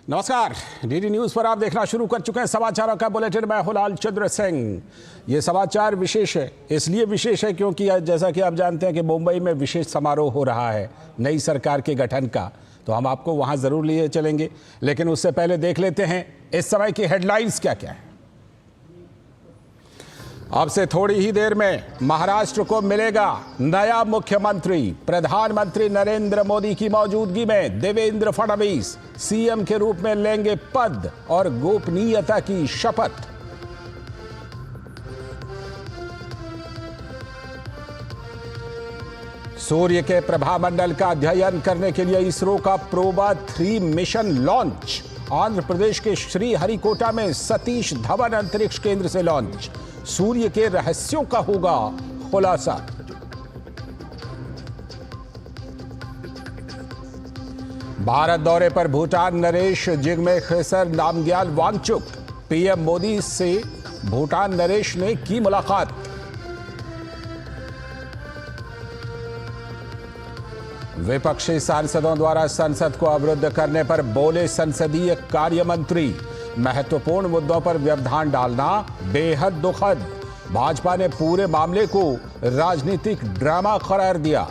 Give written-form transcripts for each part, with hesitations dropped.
नमस्कार, DD news पर आप देखना शुरू कर चुके हैं समाचारों का बुलेटिन। मैं हूं लाल चंद्र सिंह। ये समाचार विशेष है, इसलिए विशेष है क्योंकि जैसा कि आप जानते हैं कि मुंबई में विशेष समारोह हो रहा है नई सरकार के गठन का, तो हम आपको वहां जरूर लिए चलेंगे। लेकिन उससे पहले देख लेते हैं इस समय की हेडलाइंस क्या क्या है। अब से थोड़ी ही देर में महाराष्ट्र को मिलेगा नया मुख्यमंत्री। प्रधानमंत्री नरेंद्र मोदी की मौजूदगी में देवेंद्र फडणवीस सीएम के रूप में लेंगे पद और गोपनीयता की शपथ। सूर्य के प्रभामंडल का अध्ययन करने के लिए इसरो का PROBA 3 mission launch. Andhra Pradesh के श्रीहरिकोटा में सतीश धवन अंतरिक्ष केंद्र से लॉन्च। सूर्य के रहस्यों का होगा खुलासा। भारत दौरे पर भूटान नरेश जिग्मे खेसर नामग्याल वांगचुक। पीएम मोदी से भूटान नरेश ने की मुलाकात। विपक्षी सांसदों द्वारा संसद को अवरुद्ध करने पर बोले संसदीय कार्य मंत्री। महत्वपूर्ण मुद्दों पर व्यवधान डालना बेहद दुखद। भाजपा ने पूरे मामले को राजनीतिक ड्रामा करार दिया।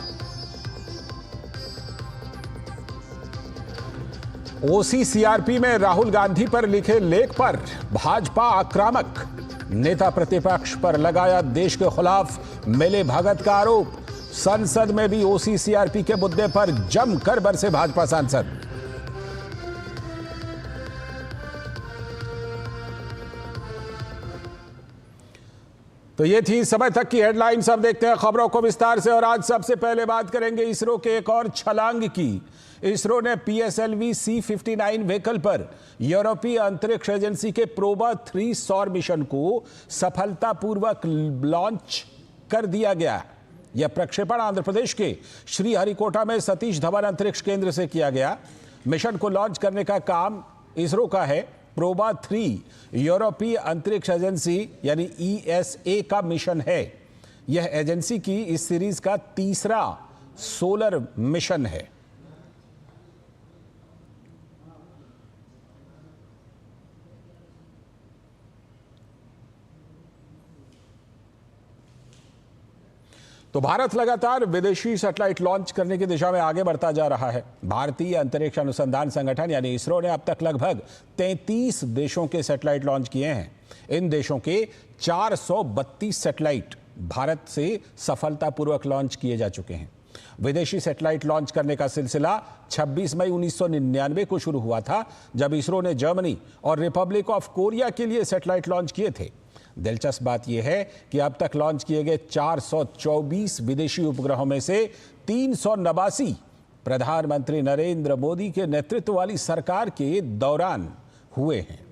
ओसीसीआरपी में राहुल गांधी पर लिखे लेख पर भाजपा आक्रामक। नेता प्रतिपक्ष पर लगाया देश के खिलाफ मिले भगत का आरोप। संसद में भी ओसीसीआरपी के मुद्दे पर जमकर बरसे भाजपा सांसद। तो ये थी समय तक की हेडलाइंस। अब देखते हैं खबरों को विस्तार से। और आज सबसे पहले बात करेंगे इसरो के एक और छलांग की। इसरो ने PSLV C-59 व्हीकल पर यूरोपीय अंतरिक्ष एजेंसी के प्रोबा 3 सौर मिशन को सफलतापूर्वक लॉन्च कर दिया गया। यह प्रक्षेपण आंध्र प्रदेश के श्रीहरिकोटा में सतीश धवन अंतरिक्ष केंद्र से किया गया। मिशन को लॉन्च करने का काम इसरो का है। प्रोबा 3 यूरोपीय अंतरिक्ष एजेंसी यानी ESA का मिशन है। यह एजेंसी की इस सीरीज का तीसरा सोलर मिशन है। तो भारत लगातार विदेशी सैटेलाइट लॉन्च करने की दिशा में आगे बढ़ता जा रहा है। भारतीय अंतरिक्ष अनुसंधान संगठन यानी इसरो ने अब तक लगभग 33 देशों के सैटेलाइट लॉन्च किए हैं। इन देशों के 432 सैटेलाइट भारत से सफलतापूर्वक लॉन्च किए जा चुके हैं। विदेशी सैटेलाइट लॉन्च करने का सिलसिला 26 मई 1999 को शुरू हुआ था, जब इसरो ने जर्मनी और रिपब्लिक ऑफ कोरिया के लिए सैटेलाइट लॉन्च किए थे। दिलचस्प बात यह है कि अब तक लॉन्च किए गए 424 विदेशी उपग्रहों में से 389 प्रधानमंत्री नरेंद्र मोदी के नेतृत्व वाली सरकार के दौरान हुए हैं।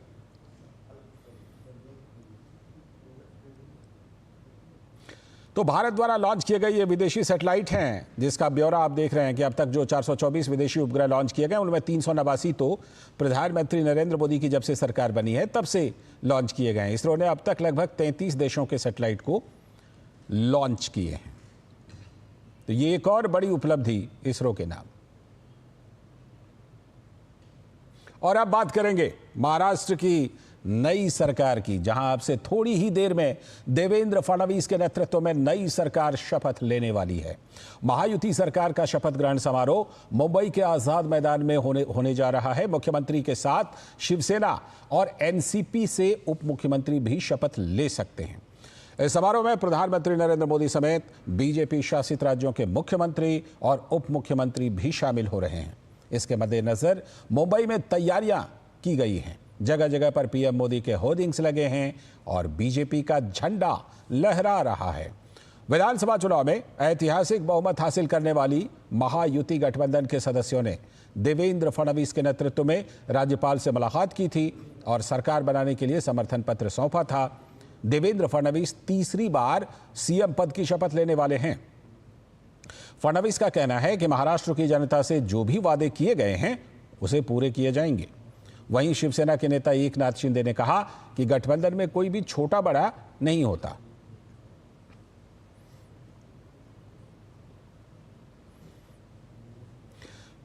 तो भारत द्वारा लॉन्च किए गए ये विदेशी सैटेलाइट हैं, जिसका ब्यौरा आप देख रहे हैं कि अब तक जो 424 विदेशी उपग्रह लॉन्च किए गए उनमें 389 तो प्रधानमंत्री नरेंद्र मोदी की जब से सरकार बनी है तब से लॉन्च किए गए हैं। इसरो ने अब तक लगभग 33 देशों के सैटेलाइट को लॉन्च किए हैं। तो ये एक और बड़ी उपलब्धि इसरो के नाम। और अब बात करेंगे महाराष्ट्र की नई सरकार की, जहां अब से थोड़ी ही देर में देवेंद्र फडणवीस के नेतृत्व में नई सरकार शपथ लेने वाली है। महायुति सरकार का शपथ ग्रहण समारोह मुंबई के आजाद मैदान में होने जा रहा है। मुख्यमंत्री के साथ शिवसेना और एनसीपी से उप मुख्यमंत्री भी शपथ ले सकते हैं। इस समारोह में प्रधानमंत्री नरेंद्र मोदी समेत बीजेपी शासित राज्यों के मुख्यमंत्री और उप मुख्यमंत्री भी शामिल हो रहे हैं। इसके मद्देनजर मुंबई में तैयारियां की गई हैं। जगह जगह पर पीएम मोदी के होर्डिंग्स लगे हैं और बीजेपी का झंडा लहरा रहा है। विधानसभा चुनाव में ऐतिहासिक बहुमत हासिल करने वाली महायुति गठबंधन के सदस्यों ने देवेंद्र फडणवीस के नेतृत्व में राज्यपाल से मुलाकात की थी और सरकार बनाने के लिए समर्थन पत्र सौंपा था। देवेंद्र फडणवीस तीसरी बार सीएम पद की शपथ लेने वाले हैं। फडणवीस का कहना है कि महाराष्ट्र की जनता से जो भी वादे किए गए हैं उसे पूरे किए जाएंगे। वहीं शिवसेना के नेता एकनाथ शिंदे ने कहा कि गठबंधन में कोई भी छोटा बड़ा नहीं होता।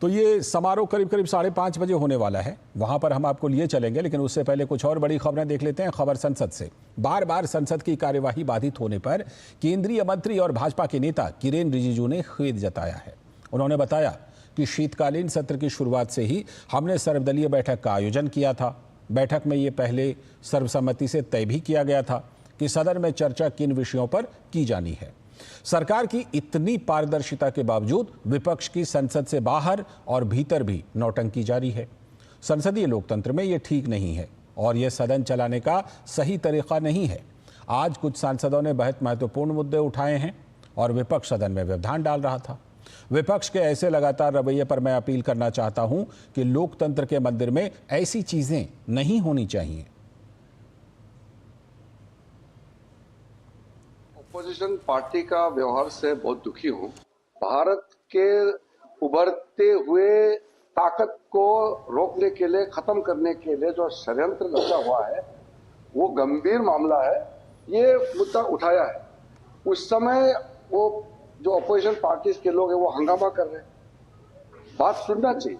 तो ये समारोह करीब करीब 5:30 बजे होने वाला है, वहां पर हम आपको लिए चलेंगे, लेकिन उससे पहले कुछ और बड़ी खबरें देख लेते हैं। खबर संसद से। बार बार संसद की कार्यवाही बाधित होने पर केंद्रीय मंत्री और भाजपा के नेता किरेन रिजिजू ने खेद जताया है। उन्होंने बताया कि शीतकालीन सत्र की शुरुआत से ही हमने सर्वदलीय बैठक का आयोजन किया था। बैठक में ये पहले सर्वसम्मति से तय भी किया गया था कि सदन में चर्चा किन विषयों पर की जानी है। सरकार की इतनी पारदर्शिता के बावजूद विपक्ष की संसद से बाहर और भीतर भी नौटंकी जारी है। संसदीय लोकतंत्र में ये ठीक नहीं है और ये सदन चलाने का सही तरीका नहीं है। आज कुछ सांसदों ने बहुत महत्वपूर्ण मुद्दे उठाए हैं और विपक्ष सदन में व्यवधान डाल रहा था। विपक्ष के ऐसे लगातार रवैये पर मैं अपील करना चाहता हूं कि लोकतंत्र के मंदिर में ऐसी चीजें नहीं होनी चाहिए। अपोजिशन पार्टी का व्यवहार से बहुत दुखी हूं। भारत के उभरते हुए ताकत को रोकने के लिए, खत्म करने के लिए जो षड्यंत्र रचा हुआ है वो गंभीर मामला है। ये मुद्दा उठाया है। उस समय वो जो अपोजिशन पार्टी के लोग हैं वो हंगामा कर रहे हैं। बात सुनना चाहिए।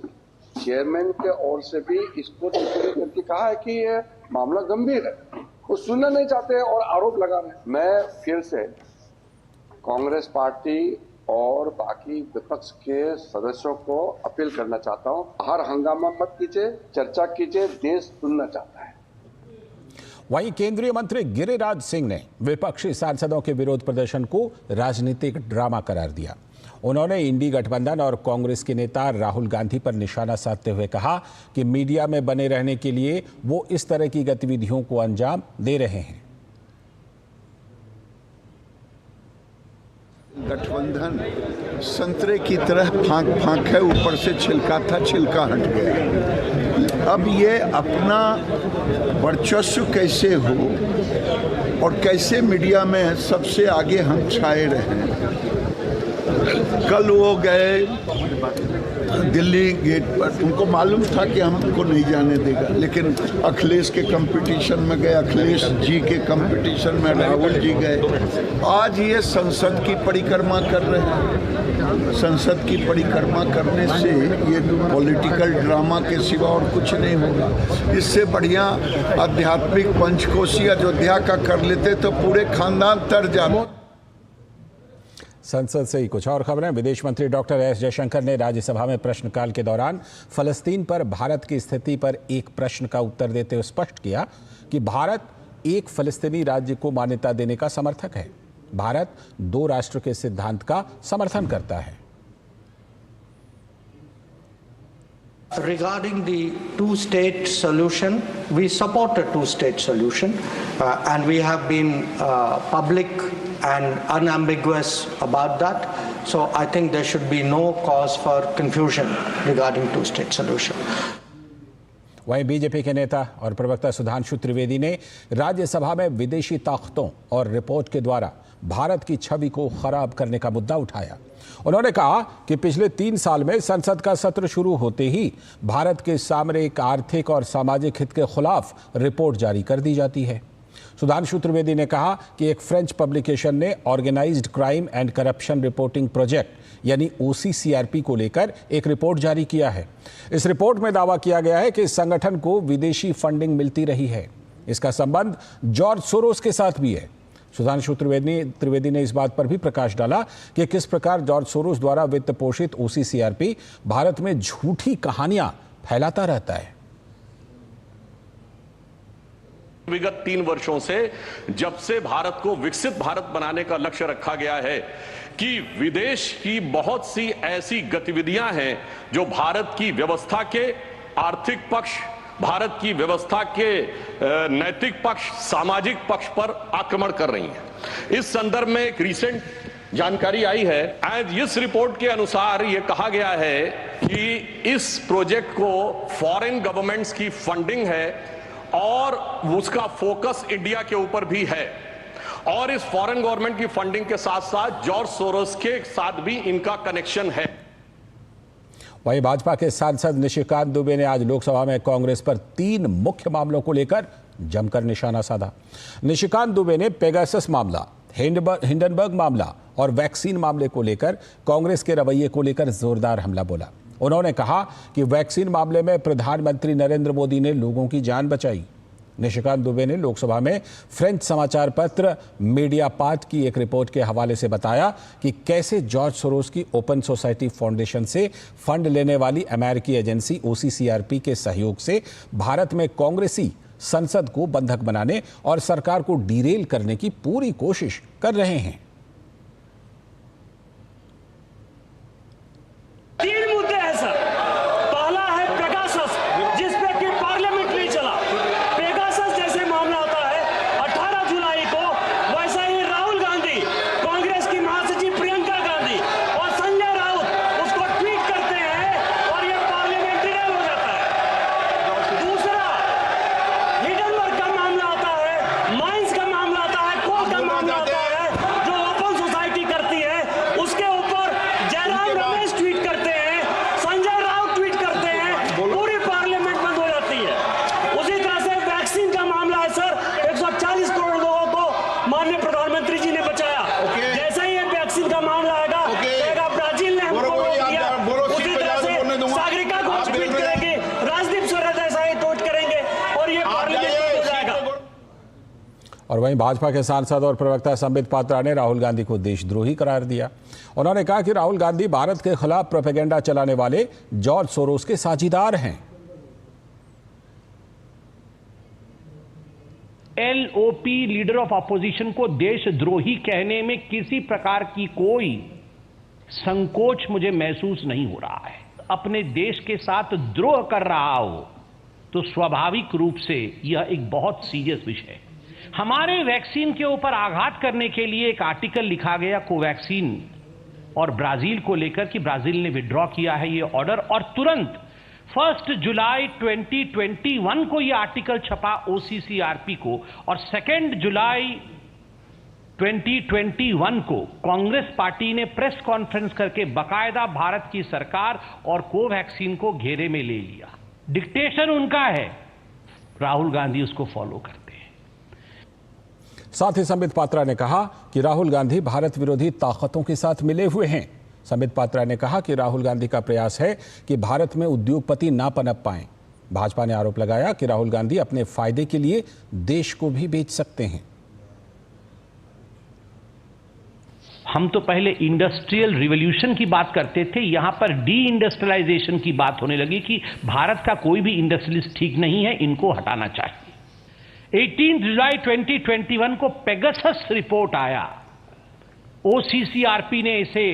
चेयरमैन के ओर से भी इसको टिप्पणी करके कहा है कि ये मामला गंभीर है। वो सुनना नहीं चाहते और आरोप लगा रहे हैं। मैं फिर से कांग्रेस पार्टी और बाकी विपक्ष के सदस्यों को अपील करना चाहता हूं, हर हंगामा मत कीजिए, चर्चा कीजिए। देश सुनना चाहता है। वहीं केंद्रीय मंत्री गिरिराज सिंह ने विपक्षी सांसदों के विरोध प्रदर्शन को राजनीतिक ड्रामा करार दिया। उन्होंने इंडी गठबंधन और कांग्रेस के नेता राहुल गांधी पर निशाना साधते हुए कहा कि मीडिया में बने रहने के लिए वो इस तरह की गतिविधियों को अंजाम दे रहे हैं। गठबंधन संतरे की तरह फांक फांक है, ऊपर से छिलका था, छिलका हट गया। अब ये अपना वर्चस्व कैसे हो और कैसे मीडिया में सबसे आगे हम छाए रहें। कल वो गए दिल्ली गेट पर, उनको मालूम था कि हमको नहीं जाने देगा, लेकिन अखिलेश के कंपटीशन में गए, अखिलेश जी के कंपटीशन में राहुल जी गए। आज ये संसद की परिक्रमा कर रहे हैं। संसद की परिक्रमा करने से ये पॉलिटिकल ड्रामा के सिवा और कुछ नहीं होगा। इससे बढ़िया आध्यात्मिक पंचकोशी अयोध्या का कर लेते तो पूरे खानदान तर जाते। संसद से ही कुछ और खबरें। विदेश मंत्री डॉक्टर एस जयशंकर ने राज्यसभा में प्रश्नकाल के दौरान फलस्तीन पर भारत की स्थिति पर एक प्रश्न का उत्तर देते हुए स्पष्ट किया कि भारत एक फलस्तीनी राज्य को मान्यता देने का समर्थक है। भारत 2 राष्ट्र के सिद्धांत का समर्थन करता है। Regarding the two-state solution, we support a two-state solution, and we have been public and unambiguous about that. So I think there should be no cause for confusion regarding two-state solution. वहीं BJP के नेता और प्रवक्ता सुधांशु त्रिवेदी ने राज्यसभा में विदेशी ताकतों और रिपोर्ट के द्वारा भारत की छवि को खराब करने का मुद्दा उठाया। उन्होंने कहा कि पिछले 3 साल में संसद का सत्र शुरू होते ही भारत के सामरिक, आर्थिक और सामाजिक हित के खिलाफ रिपोर्ट जारी कर दी जाती है। सुधांशु त्रिवेदी ने कहा कि एक फ्रेंच पब्लिकेशन ने organised crime and corruption reporting project यानी OCCRP को लेकर एक रिपोर्ट जारी किया है। इस रिपोर्ट में दावा किया गया है कि इस संगठन को विदेशी फंडिंग मिलती रही है। इसका संबंध जॉर्ज सोरोस के साथ भी है। सुधांशु त्रिवेदी ने इस बात पर भी प्रकाश डाला कि किस प्रकार जॉर्ज सोरोस द्वारा वित्त पोषित OCCRP भारत में झूठी कहानियां फैलाता रहता है। विगत 3 वर्षों से, जब से भारत को विकसित भारत बनाने का लक्ष्य रखा गया है, कि विदेश की बहुत सी ऐसी गतिविधियां हैं जो भारत की व्यवस्था के आर्थिक पक्ष, भारत की व्यवस्था के नैतिक पक्ष, सामाजिक पक्ष पर आक्रमण कर रही हैं। इस संदर्भ में एक रिसेंट जानकारी आई है। आज इस रिपोर्ट के अनुसार यह कहा गया है कि इस प्रोजेक्ट को फॉरेन गवर्नमेंट्स की फंडिंग है और उसका फोकस इंडिया के ऊपर भी है, और इस फॉरेन गवर्नमेंट की फंडिंग के साथ साथ जॉर्ज सोरोस के साथ भी इनका कनेक्शन है। वहीं भाजपा के सांसद निशिकांत दुबे ने आज लोकसभा में कांग्रेस पर 3 मुख्य मामलों को लेकर जमकर निशाना साधा। निशिकांत दुबे ने पेगासस मामला, हिंडनबर्ग मामला और वैक्सीन मामले को लेकर कांग्रेस के रवैये को लेकर जोरदार हमला बोला। उन्होंने कहा कि वैक्सीन मामले में प्रधानमंत्री नरेंद्र मोदी ने लोगों की जान बचाई। निशिकांत दुबे ने लोकसभा में फ्रेंच समाचार पत्र मीडियापार्ट की एक रिपोर्ट के हवाले से बताया कि कैसे जॉर्ज सोरोस की ओपन सोसाइटी फाउंडेशन से फंड लेने वाली अमेरिकी एजेंसी OCCRP के सहयोग से भारत में कांग्रेसी संसद को बंधक बनाने और सरकार को डीरेल करने की पूरी कोशिश कर रहे हैं। 3 मुद्दे हैं सर। पहला है पेगासस, जिसपे कि पार्लियामेंट नहीं चला। पेगासस जैसे मामला होता है 18 जुलाई को, वैसा ही राहुल गांधी, कांग्रेस की महासचिव प्रियंका गांधी और संजय राउत उसको ट्वीट करते हैं और ये पार्लियामेंट डिरेल हो जाता है। दूसरा हिडनबर्ग का मामला आता है, माइंस का मामला आता है, कोल का मामला आता है, जो ओपन सोसाइटी करती है, उसके ऊपर जयराम रमेश ट्वीट करते हैं, संजय राउत ट्वीट करते हैं, पूरी पार्लियामेंट बंद हो जाती है। उसी तरह से वैक्सीन का मामला है सर, 140 करोड़ लोगों को माननीय प्रधानमंत्री जी ने बचाया। जैसे ही ये वैक्सीन का मामला आएगा, कहेगा ब्राजील ने हमको रोक दिया। उसी तरह से सागरिका को ट्वीट करेंगे, राजदीप सरदेसाई ट्वीट करेंगे और ये पार्लियामेंट बंद हो जाएगा। और वहीं भाजपा के सांसद और प्रवक्ता संबित पात्रा ने राहुल गांधी को देशद्रोही करार दिया। उन्होंने कहा कि राहुल गांधी भारत के खिलाफ प्रोपेगेंडा चलाने वाले जॉर्ज सोरोस के साझीदार हैं। LOP लीडर ऑफ अपोजिशन को देशद्रोही कहने में किसी प्रकार की कोई संकोच मुझे महसूस नहीं हो रहा है। अपने देश के साथ द्रोह कर रहा हो तो स्वाभाविक रूप से यह एक बहुत सीरियस विषय है। हमारे वैक्सीन के ऊपर आघात करने के लिए एक आर्टिकल लिखा गया कोवैक्सीन और ब्राजील को लेकर कि ब्राजील ने विड्रॉ किया है ये ऑर्डर, और तुरंत 1 जुलाई 2021 को ये आर्टिकल छपा OCCRP को, और 2 जुलाई 2021 को कांग्रेस पार्टी ने प्रेस कॉन्फ्रेंस करके बाकायदा भारत की सरकार और कोवैक्सीन को घेरे में ले लिया। डिक्टेशन उनका है, राहुल गांधी उसको फॉलो करते हैं। साथ ही संबित पात्रा ने कहा कि राहुल गांधी भारत विरोधी ताकतों के साथ मिले हुए हैं। संबित पात्रा ने कहा कि राहुल गांधी का प्रयास है कि भारत में उद्योगपति ना पनप पाएं। भाजपा ने आरोप लगाया कि राहुल गांधी अपने फायदे के लिए देश को भी बेच सकते हैं। हम तो पहले इंडस्ट्रियल रिवॉल्यूशन की बात करते थे, यहां पर डी इंडस्ट्रियलाइजेशन की बात होने लगी कि भारत का कोई भी इंडस्ट्रियलिस्ट ठीक नहीं है, इनको हटाना चाहिए। 18 जुलाई 2021 को पेगासस रिपोर्ट आया, OCCRP ने इसे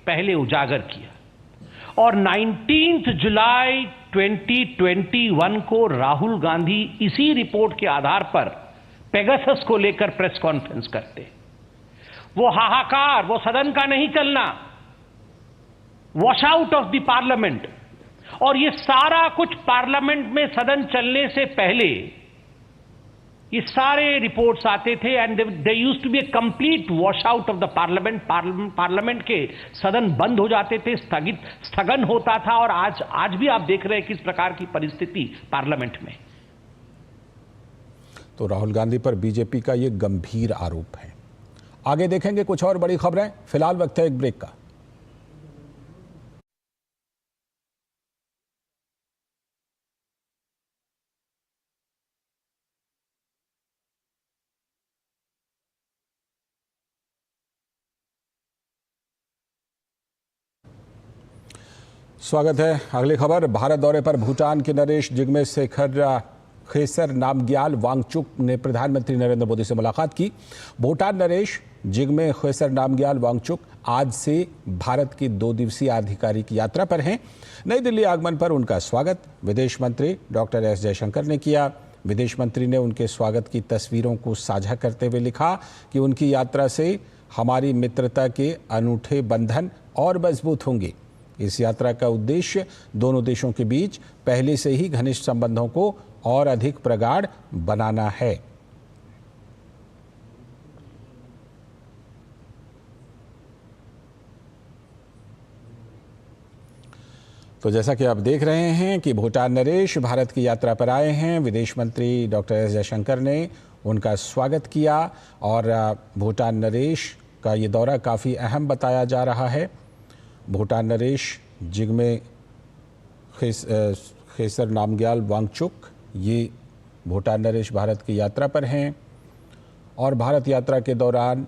पहले उजागर किया, और 19 जुलाई 2021 को राहुल गांधी इसी रिपोर्ट के आधार पर पेगासस को लेकर प्रेस कॉन्फ्रेंस करते। वो हाहाकार, वो सदन का नहीं चलना, wash out of the parliament, और ये सारा कुछ पार्लियामेंट में सदन चलने से पहले ये सारे रिपोर्ट्स आते थे, and they used to be a complete wash out of the parliament. Parliament के सदन बंद हो जाते थे, स्थगन होता था, और आज भी आप देख रहे हैं किस प्रकार की परिस्थिति पार्लियामेंट में। तो राहुल गांधी पर बीजेपी का यह गंभीर आरोप है। आगे देखेंगे कुछ और बड़ी खबरें, फिलहाल वक्त है एक ब्रेक का। स्वागत है। अगली खबर, भारत दौरे पर भूटान के नरेश जिग्मे खेसर नामग्याल वांगचुक ने प्रधानमंत्री नरेंद्र मोदी से मुलाकात की। भूटान नरेश जिग्मे खेसर नामग्याल वांगचुक आज से भारत की 2 दिवसीय आधिकारिक यात्रा पर हैं। नई दिल्ली आगमन पर उनका स्वागत विदेश मंत्री डॉक्टर एस जयशंकर ने किया। विदेश मंत्री ने उनके स्वागत की तस्वीरों को साझा करते हुए लिखा कि उनकी यात्रा से हमारी मित्रता के अनूठे बंधन और मजबूत होंगे। इस यात्रा का उद्देश्य दोनों देशों के बीच पहले से ही घनिष्ठ संबंधों को और अधिक प्रगाढ़ बनाना है। तो जैसा कि आप देख रहे हैं कि भूटान नरेश भारत की यात्रा पर आए हैं। विदेश मंत्री डॉक्टर एस जयशंकर ने उनका स्वागत किया और भूटान नरेश का ये दौरा काफ़ी अहम बताया जा रहा है। भूटान नरेश जिग्मे खेसर नामग्याल वांगचुक, ये भूटान नरेश भारत की यात्रा पर हैं और भारत यात्रा के दौरान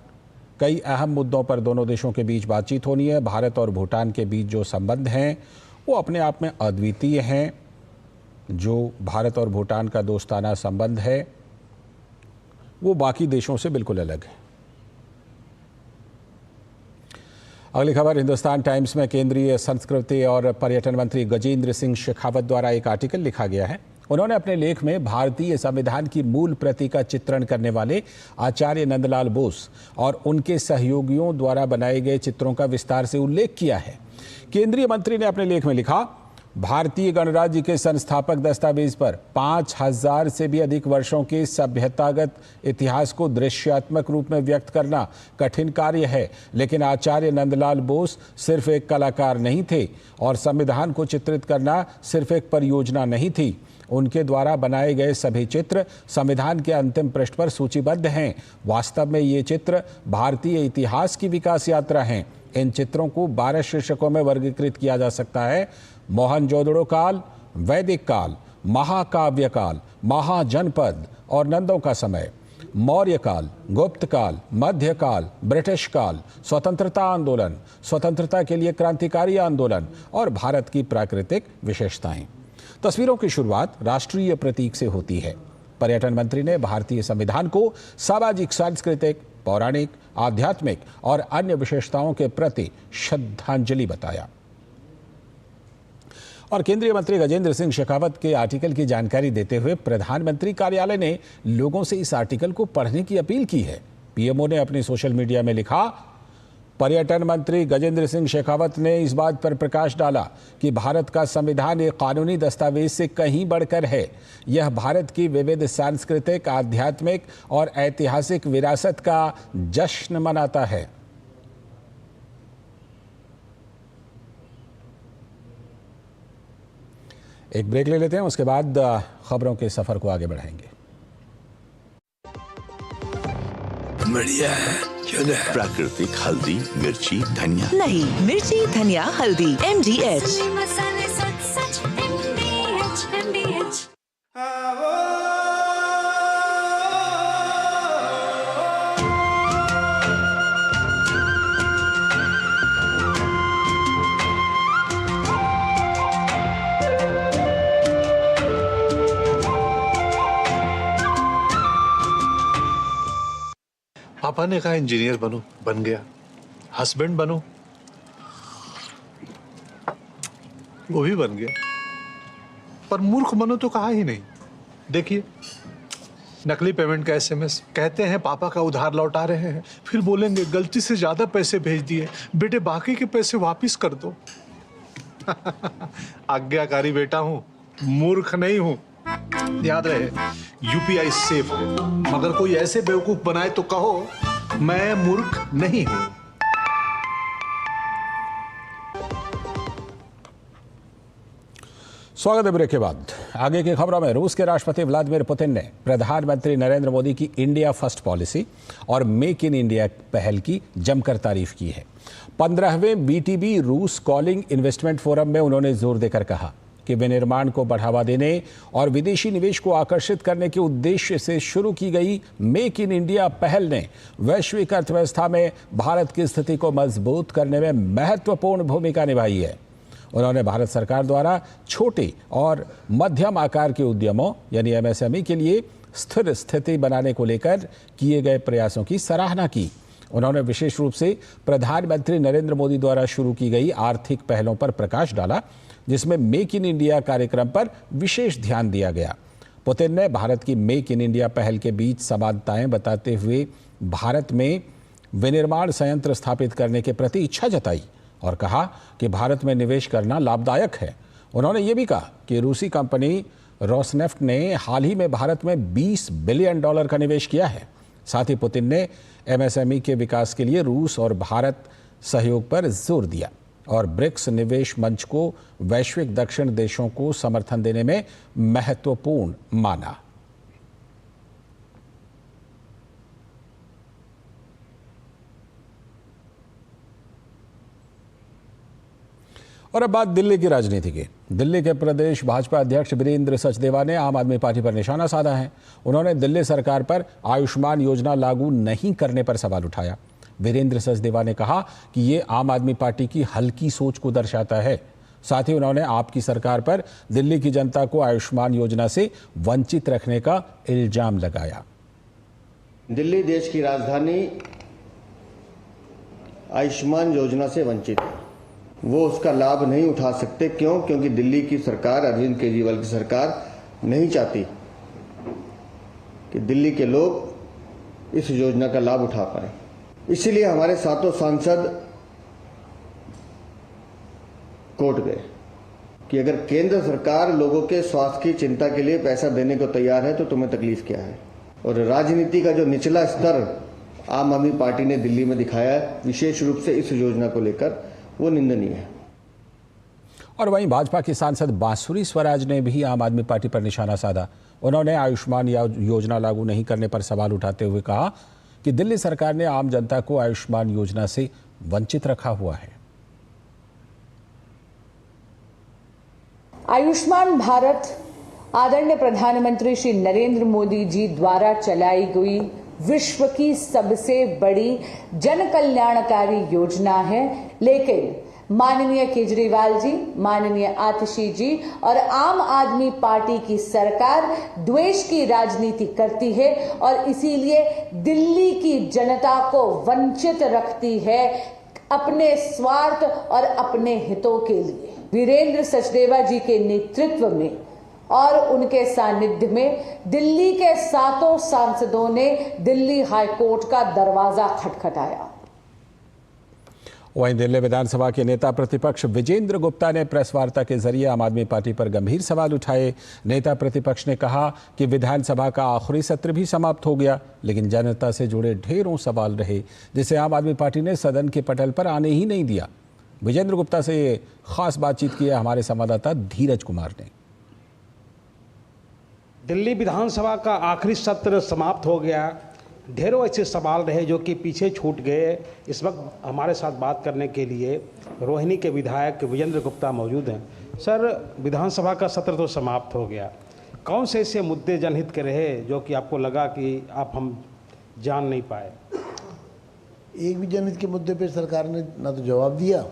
कई अहम मुद्दों पर दोनों देशों के बीच बातचीत होनी है। भारत और भूटान के बीच जो संबंध हैं वो अपने आप में अद्वितीय हैं। जो भारत और भूटान का दोस्ताना संबंध है वो बाकी देशों से बिल्कुल अलग है। अगली खबर हिंदुस्तान टाइम्स में केंद्रीय संस्कृति और पर्यटन मंत्री गजेंद्र सिंह शेखावत द्वारा एक आर्टिकल लिखा गया है। उन्होंने अपने लेख में भारतीय संविधान की मूल प्रति का चित्रण करने वाले आचार्य नंदलाल बोस और उनके सहयोगियों द्वारा बनाए गए चित्रों का विस्तार से उल्लेख किया है। केंद्रीय मंत्री ने अपने लेख में लिखा, भारतीय गणराज्य के संस्थापक दस्तावेज पर 5000 से भी अधिक वर्षों के सभ्यतागत इतिहास को दृश्यात्मक रूप में व्यक्त करना कठिन कार्य है, लेकिन आचार्य नंदलाल बोस सिर्फ एक कलाकार नहीं थे और संविधान को चित्रित करना सिर्फ एक परियोजना नहीं थी। उनके द्वारा बनाए गए सभी चित्र संविधान के अंतिम पृष्ठ पर सूचीबद्ध हैं। वास्तव में ये चित्र भारतीय इतिहास की विकास यात्रा हैं। इन चित्रों को 12 शीर्षकों में वर्गीकृत किया जा सकता है। मोहनजोदड़ो काल, वैदिक काल, महाकाव्य काल, महाजनपद और नंदों का समय, मौर्य काल, गुप्त काल, मध्य काल, ब्रिटिश काल, स्वतंत्रता आंदोलन, स्वतंत्रता के लिए क्रांतिकारी आंदोलन और भारत की प्राकृतिक विशेषताएं। तस्वीरों की शुरुआत राष्ट्रीय प्रतीक से होती है। पर्यटन मंत्री ने भारतीय संविधान को सामाजिक, सांस्कृतिक, पौराणिक, आध्यात्मिक और अन्य विशेषताओं के प्रति श्रद्धांजलि बताया। और केंद्रीय मंत्री गजेंद्र सिंह शेखावत के आर्टिकल की जानकारी देते हुए प्रधानमंत्री कार्यालय ने लोगों से इस आर्टिकल को पढ़ने की अपील की है। पीएमओ ने अपनी सोशल मीडिया में लिखा, पर्यटन मंत्री गजेंद्र सिंह शेखावत ने इस बात पर प्रकाश डाला कि भारत का संविधान एक कानूनी दस्तावेज से कहीं बढ़कर है। यह भारत की विविध सांस्कृतिक, आध्यात्मिक और ऐतिहासिक विरासत का जश्न मनाता है। एक ब्रेक ले लेते हैं, उसके बाद खबरों के सफर को आगे बढ़ाएंगे। बढ़िया है, क्यों है? प्राकृतिक हल्दी, मिर्ची, धनिया नहीं, मिर्ची, धनिया, हल्दी, MDH। पापा ने कहा इंजीनियर बनो, बन गया। हस्बैंड बनो, वो भी बन गया। पर मूर्ख बनो तो कहा ही नहीं। देखिए, नकली पेमेंट का SMS, कहते हैं पापा का उधार लौटा रहे हैं, फिर बोलेंगे गलती से ज्यादा पैसे भेज दिए, बेटे बाकी के पैसे वापिस कर दो। आज्ञाकारी बेटा हूं, मूर्ख नहीं हूं। याद रहे, UPI सेफ है, मगर कोई ऐसे बेवकूफ बनाए तो कहो मैं मूर्ख नहीं हूं। स्वागत है ब्रेक के बाद। आगे की खबरों में रूस के राष्ट्रपति व्लादिमीर पुतिन ने प्रधानमंत्री नरेंद्र मोदी की इंडिया फर्स्ट पॉलिसी और मेक इन इंडिया पहल की जमकर तारीफ की है। 15वें BTB रूस कॉलिंग इन्वेस्टमेंट फोरम में उन्होंने जोर देकर कहा कि विनिर्माण को बढ़ावा देने और विदेशी निवेश को आकर्षित करने के उद्देश्य से शुरू की गई मेक इन इंडिया पहल ने वैश्विक अर्थव्यवस्था में भारत की स्थिति को मजबूत करने में महत्वपूर्ण भूमिका निभाई है। उन्होंने भारत सरकार द्वारा छोटे और मध्यम आकार के उद्यमों यानी MSME के लिए स्थिर स्थिति बनाने को लेकर किए गए प्रयासों की सराहना की। उन्होंने विशेष रूप से प्रधानमंत्री नरेंद्र मोदी द्वारा शुरू की गई आर्थिक पहलों पर प्रकाश डाला, जिसमें मेक इन इंडिया कार्यक्रम पर विशेष ध्यान दिया गया। पुतिन ने भारत की मेक इन इंडिया पहल के बीच समानताएं बताते हुए भारत में विनिर्माण संयंत्र स्थापित करने के प्रति इच्छा जताई और कहा कि भारत में निवेश करना लाभदायक है। उन्होंने ये भी कहा कि रूसी कंपनी रोसनेफ्ट ने हाल ही में भारत में $20 बिलियन का निवेश किया है। साथ ही पुतिन ने MSME के विकास के लिए रूस और भारत सहयोग पर जोर दिया और ब्रिक्स निवेश मंच को वैश्विक दक्षिण देशों को समर्थन देने में महत्वपूर्ण माना। और अब बात दिल्ली की राजनीति की। दिल्ली के प्रदेश भाजपा अध्यक्ष वीरेंद्र सचदेवा ने आम आदमी पार्टी पर निशाना साधा है। उन्होंने दिल्ली सरकार पर आयुष्मान योजना लागू नहीं करने पर सवाल उठाया। वीरेंद्र सचदेवा ने कहा कि ये आम आदमी पार्टी की हल्की सोच को दर्शाता है। साथ ही उन्होंने आपकी सरकार पर दिल्ली की जनता को आयुष्मान योजना से वंचित रखने का इल्जाम लगाया। दिल्ली देश की राजधानी आयुष्मान योजना से वंचित है। वो उसका लाभ नहीं उठा सकते। क्यों? क्योंकि दिल्ली की सरकार, अरविंद केजरीवाल की सरकार नहीं चाहती कि दिल्ली के लोग इस योजना का लाभ उठा पाए। इसीलिए हमारे सातों सांसद कोर्ट गए कि अगर केंद्र सरकार लोगों के स्वास्थ्य की चिंता के लिए पैसा देने को तैयार है तो तुम्हें तकलीफ क्या है। और राजनीति का जो निचला स्तर आम आदमी पार्टी ने दिल्ली में दिखाया है, विशेष रूप से इस योजना को लेकर, वो निंदनीय है। और वहीं भाजपा की सांसद बांसुरी स्वराज ने भी आम आदमी पार्टी पर निशाना साधा। उन्होंने आयुष्मान योजना लागू नहीं करने पर सवाल उठाते हुए कहा कि दिल्ली सरकार ने आम जनता को आयुष्मान योजना से वंचित रखा हुआ है। आयुष्मान भारत आदरणीय प्रधानमंत्री श्री नरेंद्र मोदी जी द्वारा चलाई गई विश्व की सबसे बड़ी जन कल्याणकारी योजना है। लेकिन माननीय केजरीवाल जी, माननीय आतिशी जी और आम आदमी पार्टी की सरकार द्वेष की राजनीति करती है और इसीलिए दिल्ली की जनता को वंचित रखती है अपने स्वार्थ और अपने हितों के लिए। वीरेंद्र सचदेवा जी के नेतृत्व में और उनके सानिध्य में दिल्ली के सातों सांसदों ने दिल्ली हाईकोर्ट का दरवाजा खटखटाया। वहीं दिल्ली विधानसभा के नेता प्रतिपक्ष विजेंद्र गुप्ता ने प्रेस वार्ता के जरिए आम आदमी पार्टी पर गंभीर सवाल उठाए। नेता प्रतिपक्ष ने कहा कि विधानसभा का आखिरी सत्र भी समाप्त हो गया, लेकिन जनता से जुड़े ढेरों सवाल रहे जिसे आम आदमी पार्टी ने सदन के पटल पर आने ही नहीं दिया। विजेंद्र गुप्ता से ये खास बातचीत की है हमारे संवाददाता धीरज कुमार ने। दिल्ली विधानसभा का आखिरी सत्र समाप्त हो गया। ढेरों ऐसे सवाल रहे जो कि पीछे छूट गए। इस वक्त हमारे साथ बात करने के लिए रोहिणी के विधायक विजेंद्र गुप्ता मौजूद हैं। सर, विधानसभा का सत्र तो समाप्त हो गया, कौन से ऐसे मुद्दे जनहित के रहे जो कि आपको लगा कि आप हम जान नहीं पाए? एक भी जनहित के मुद्दे पे सरकार ने ना तो जवाब दिया,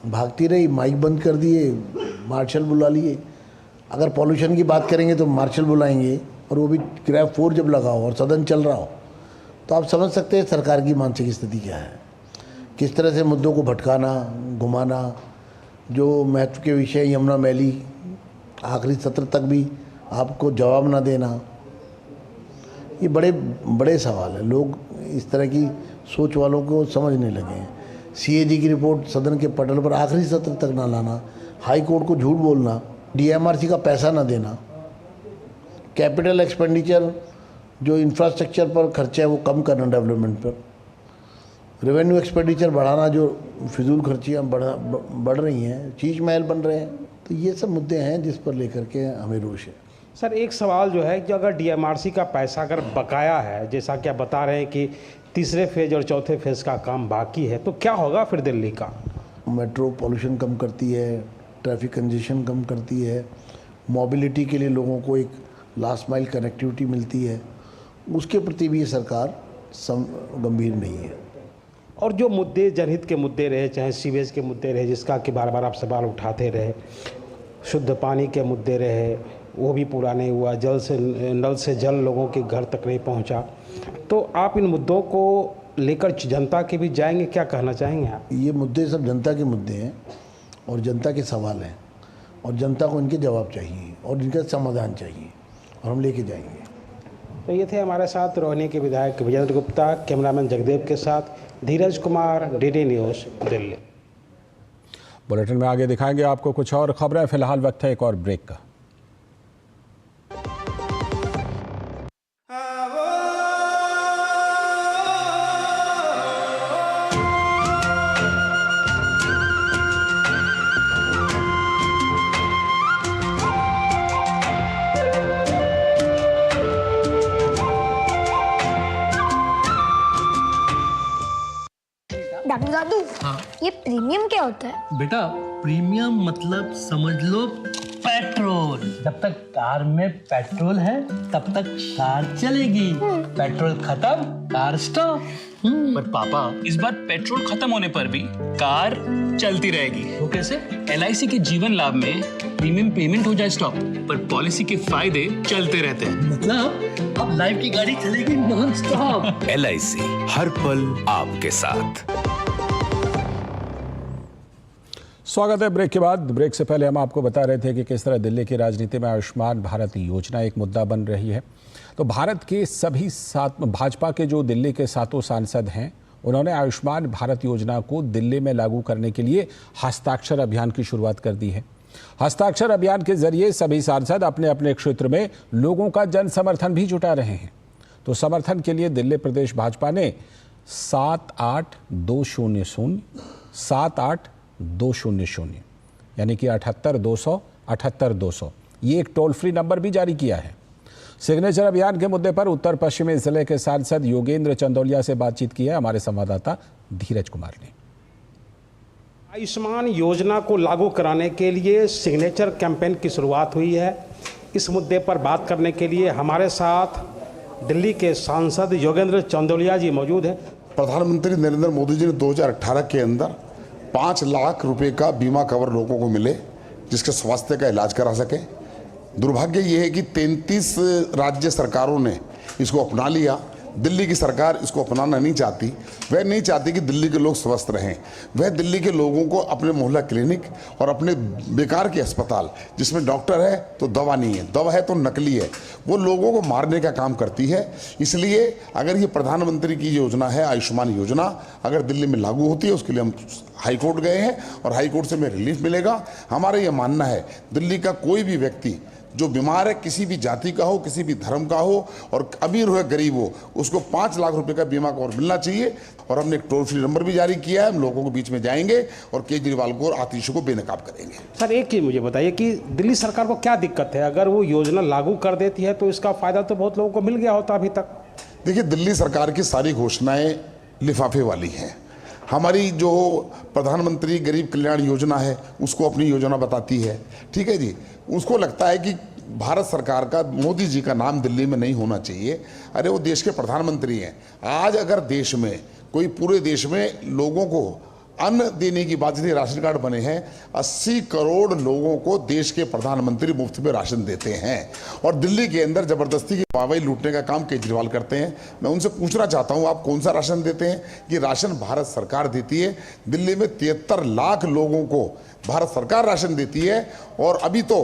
भागती रही, माइक बंद कर दिए, मार्शल बुला लिए। अगर पॉल्यूशन की बात करेंगे तो मार्शल बुलाएंगे, और वो भी ग्रैब 4 जब लगाओ और सदन चल रहा हो, तो आप समझ सकते हैं सरकार की मानसिक स्थिति क्या है। किस तरह से मुद्दों को भटकाना, घुमाना, जो महत्व के विषय यमुना मैली आखिरी सत्र तक भी आपको जवाब ना देना, ये बड़े बड़े सवाल है। लोग इस तरह की सोच वालों को समझने लगे हैं। CAG की रिपोर्ट सदन के पटल पर आखिरी सत्र तक ना लाना, हाई कोर्ट को झूठ बोलना, DMRC का पैसा ना देना, कैपिटल एक्सपेंडिचर जो इंफ्रास्ट्रक्चर पर खर्चा है वो कम करना, डेवलपमेंट पर रेवेन्यू एक्सपेंडिचर बढ़ाना, जो फिजूल खर्चियाँ बढ़ रही हैं, शीश महल बन रहे हैं। तो ये सब मुद्दे हैं जिस पर लेकर के हमें रोष है। सर, एक सवाल जो है कि अगर DMRC का पैसा अगर बकाया है, जैसा कि आप बता रहे हैं कि तीसरे फेज और चौथे फेज का काम बाकी है, तो क्या होगा फिर दिल्ली का? मेट्रो पॉल्यूशन कम करती है, ट्रैफिक कंजेशन कम करती है, मोबिलिटी के लिए लोगों को एक लास्ट माइल कनेक्टिविटी मिलती है, उसके प्रति भी ये सरकार गंभीर नहीं है। और जो मुद्दे जनहित के मुद्दे रहे, चाहे सीवेज के मुद्दे रहे जिसका कि बार बार आप सवाल उठाते रहे, शुद्ध पानी के मुद्दे रहे, वो भी पूरा नहीं हुआ, नल से जल लोगों के घर तक नहीं पहुंचा, तो आप इन मुद्दों को लेकर जनता के भी जाएंगे, क्या कहना चाहेंगे आप? ये मुद्दे सब जनता के मुद्दे हैं और जनता के सवाल हैं, और जनता को इनके जवाब चाहिए और इनका समाधान चाहिए, और हम लेके जाएंगे। तो ये थे हमारे साथ रोहिणी के विधायक विजेंद्र गुप्ता। कैमरामैन जगदेव के साथ Dheeraj Kumar, DD news, Delhi. Bulletin में आगे दिखाएंगे आपको कुछ और खबरें। फिलहाल वक्त है एक और ब्रेक का। डॉक्टर साधु ये प्रीमियम क्या होता है? बेटा प्रीमियम मतलब समझ लो पेट्रोल। जब तक कार में पेट्रोल है तब तक कार चलेगी, पेट्रोल खत्म कार स्टॉप। पर पापा इस बार पेट्रोल खत्म होने पर भी कार चलती रहेगी। वो कैसे? LIC के जीवन लाभ में प्रीमियम पेमेंट हो जाए स्टॉप, पर पॉलिसी के फायदे चलते रहते हैं। मतलब अब लाइफ की गाड़ी चलेगी नॉन स्टॉप। LIC हर पल आपके साथ। स्वागत है ब्रेक के बाद। ब्रेक से पहले हम आपको बता रहे थे कि किस तरह दिल्ली की राजनीति में आयुष्मान भारत योजना एक मुद्दा बन रही है। तो भारत के सभी भाजपा के जो दिल्ली के 7 सांसद हैं, उन्होंने आयुष्मान भारत योजना को दिल्ली में लागू करने के लिए हस्ताक्षर अभियान की शुरुआत कर दी है। हस्ताक्षर अभियान के जरिए सभी सांसद अपने अपने क्षेत्र में लोगों का जन समर्थन भी जुटा रहे हैं। तो समर्थन के लिए दिल्ली प्रदेश भाजपा ने 78200 78200 यानी कि 78200 78200 ये एक टोल फ्री नंबर भी जारी किया है। सिग्नेचर अभियान के मुद्दे पर उत्तर पश्चिमी जिले के सांसद योगेंद्र चंदौलिया से बातचीत की है हमारे संवाददाता धीरज कुमार ने। आयुष्मान योजना को लागू कराने के लिए सिग्नेचर कैंपेन की शुरुआत हुई है। इस मुद्दे पर बात करने के लिए हमारे साथ दिल्ली के सांसद योगेंद्र चंदौलिया जी मौजूद हैं। प्रधानमंत्री नरेंद्र मोदी जी ने 2018 के अंदर 5 लाख रुपए का बीमा कवर लोगों को मिले जिसके स्वास्थ्य का इलाज करा सके। दुर्भाग्य ये है कि 33 राज्य सरकारों ने इसको अपना लिया। दिल्ली की सरकार इसको अपनाना नहीं चाहती। वह नहीं चाहती कि दिल्ली के लोग स्वस्थ रहें। वह दिल्ली के लोगों को अपने मोहल्ला क्लिनिक और अपने बेकार के अस्पताल जिसमें डॉक्टर है तो दवा नहीं है, दवा है तो नकली है, वो लोगों को मारने का काम करती है। इसलिए अगर ये प्रधानमंत्री की योजना है आयुष्मान योजना, अगर दिल्ली में लागू होती है उसके लिए हम हाई कोर्ट गए हैं और हाई कोर्ट से हमें रिलीफ मिलेगा। हमारा ये मानना है दिल्ली का कोई भी व्यक्ति जो बीमार है, किसी भी जाति का हो, किसी भी धर्म का हो और अमीर हो या गरीब हो, उसको 5 लाख रुपए का बीमा कवर मिलना चाहिए। और हमने एक टोल फ्री नंबर भी जारी किया है। हम लोगों के बीच में जाएंगे और केजरीवाल को और आतिशी को बेनकाब करेंगे। सर एक चीज़ मुझे बताइए कि दिल्ली सरकार को क्या दिक्कत है? अगर वो योजना लागू कर देती है तो इसका फायदा तो बहुत लोगों को मिल गया होता अभी तक। देखिए, दिल्ली सरकार की सारी घोषणाएं लिफाफे वाली हैं। हमारी जो प्रधानमंत्री गरीब कल्याण योजना है उसको अपनी योजना बताती है, ठीक है जी। उसको लगता है कि भारत सरकार का, मोदी जी का नाम दिल्ली में नहीं होना चाहिए। अरे वो देश के प्रधानमंत्री हैं। आज अगर देश में कोई, पूरे देश में लोगों को अन्न देने की बात, जितने राशन कार्ड बने हैं, 80 करोड़ लोगों को देश के प्रधानमंत्री मुफ्त में राशन देते हैं। और दिल्ली के अंदर जबरदस्ती की वाहवाही लूटने का काम केजरीवाल करते हैं। मैं उनसे पूछना चाहता हूं, आप कौन सा राशन देते हैं? कि राशन भारत सरकार देती है। दिल्ली में 73 लाख लोगों को भारत सरकार राशन देती है। और अभी तो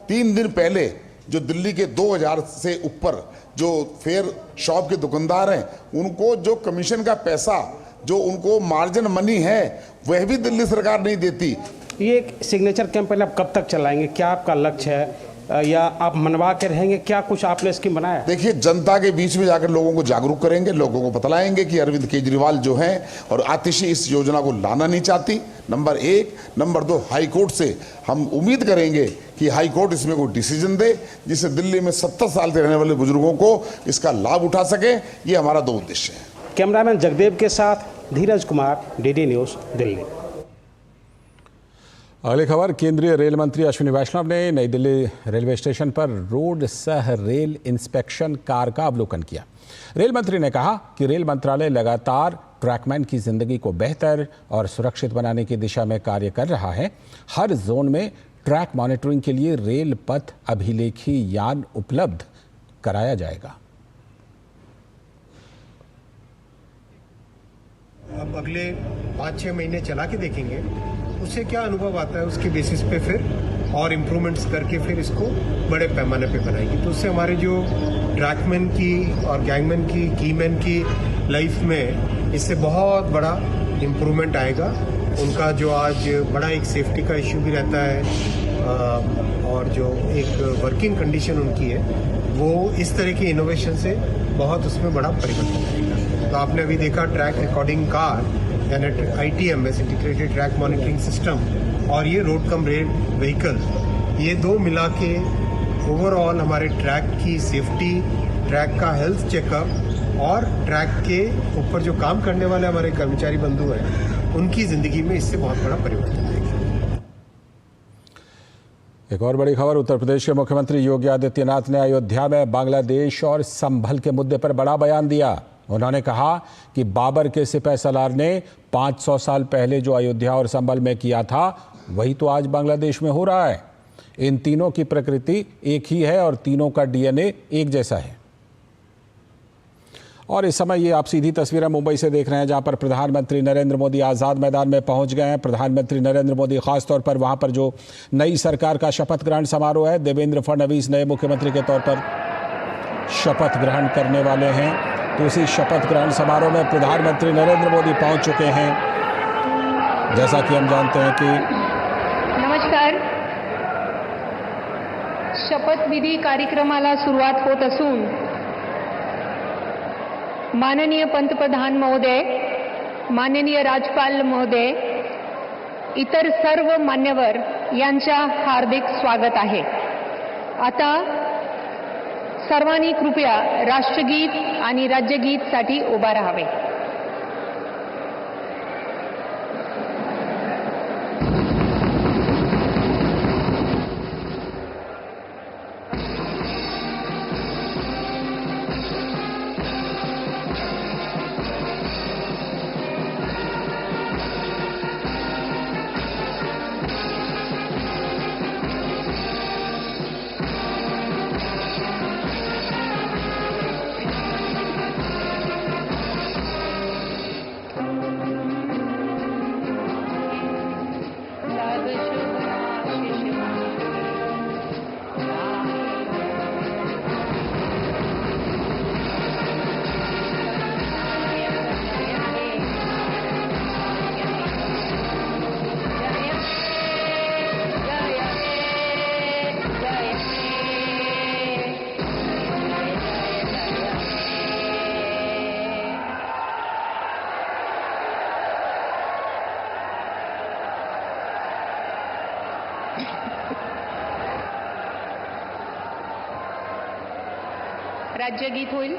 3 दिन पहले जो दिल्ली के 2000 से ऊपर जो फेयर शॉप के दुकानदार हैं, उनको जो कमीशन का पैसा, जो उनको मार्जिन मनी है, वह भी दिल्ली सरकार नहीं देती। ये सिग्नेचर कैंपेन आप कब तक चलाएंगे? क्या आपका लक्ष्य है या आप मनवा के रहेंगे? क्या कुछ आपने स्कीम बनाया? देखिए, जनता के बीच में जाकर लोगों को जागरूक करेंगे, लोगों को बतलाएंगे कि अरविंद केजरीवाल जो हैं और आतिशी इस योजना को लाना नहीं चाहती, नंबर 1। नंबर 2, हाई कोर्ट से हम उम्मीद करेंगे कि हाई कोर्ट इसमें कोई डिसीजन दे जिससे दिल्ली में 70 साल से रहने वाले बुजुर्गों को इसका लाभ उठा सके। ये हमारा 2 उद्देश्य है। कैमरामैन जगदेव के साथ धीरज कुमार, DD न्यूज़, दिल्ली। अगली खबर, केंद्रीय रेल मंत्री अश्विनी वैष्णव ने नई दिल्ली रेलवे स्टेशन पर रोड सह रेल इंस्पेक्शन कार का अवलोकन किया। रेल मंत्री ने कहा कि रेल मंत्रालय लगातार ट्रैकमैन की जिंदगी को बेहतर और सुरक्षित बनाने की दिशा में कार्य कर रहा है। हर जोन में ट्रैक मॉनिटरिंग के लिए रेल पथ अभिलेखी यान उपलब्ध कराया जाएगा। अब अगले 5-6 महीने चला के देखेंगे, उससे क्या अनुभव आता है, उसके बेसिस पे फिर और इम्प्रूवमेंट्स करके फिर इसको बड़े पैमाने पे बनाएंगे। तो उससे हमारे जो ट्रैकमैन की और गैंगमैन की, कीमैन की लाइफ में इससे बहुत बड़ा इम्प्रूवमेंट आएगा। उनका जो आज बड़ा एक सेफ्टी का इश्यू भी रहता है और जो एक वर्किंग कंडीशन उनकी है, वो इस तरह की इनोवेशन से बहुत उसमें बड़ा परिवर्तन आएगा। तो आपने अभी देखा ट्रैक रिकॉर्डिंग कार यानी ITMS, integrated track monitoring system, और ये रोड कम रेल व्हीकल, ये 2 मिला के ओवरऑल हमारे ट्रैक की सेफ्टी, ट्रैक का हेल्थ चेकअप और ट्रैक के ऊपर जो काम करने वाले हमारे कर्मचारी बंधु हैं उनकी जिंदगी में इससे बहुत बड़ा परिवर्तन आएगा। एक और बड़ी खबर, उत्तर प्रदेश के मुख्यमंत्री योगी आदित्यनाथ ने अयोध्या में बांग्लादेश और संभल के मुद्दे पर बड़ा बयान दिया। उन्होंने कहा कि बाबर के सिपह सलार ने 500 साल पहले जो अयोध्या और संभल में किया था वही तो आज बांग्लादेश में हो रहा है। इन तीनों की प्रकृति एक ही है और तीनों का डीएनए एक जैसा है। और इस समय ये आप सीधी तस्वीरें मुंबई से देख रहे हैं, जहां पर प्रधानमंत्री नरेंद्र मोदी आज़ाद मैदान में पहुंच गए हैं। प्रधानमंत्री नरेंद्र मोदी खासतौर पर वहां पर जो नई सरकार का शपथ ग्रहण समारोह है, देवेंद्र फडणवीस नए मुख्यमंत्री के तौर पर शपथ ग्रहण करने वाले हैं। तो उसी शपथ ग्रहण समारोह में प्रधानमंत्री नरेंद्र मोदी पहुंच चुके हैं। जैसा कि हम जानते हैं कि नमस्कार, शपथविधी कार्यक्रमाला सुरुवात होत असून माननीय पंतप्रधान महोदय, माननीय राज्यपाल महोदय, इतर सर्व मान्यवर यांचा हार्दिक स्वागत आहे। आता सर्वांनी कृपया राष्ट्रगीत आणि राज्यगीतसाठी उभा राहावे। राज्यगीत होईल।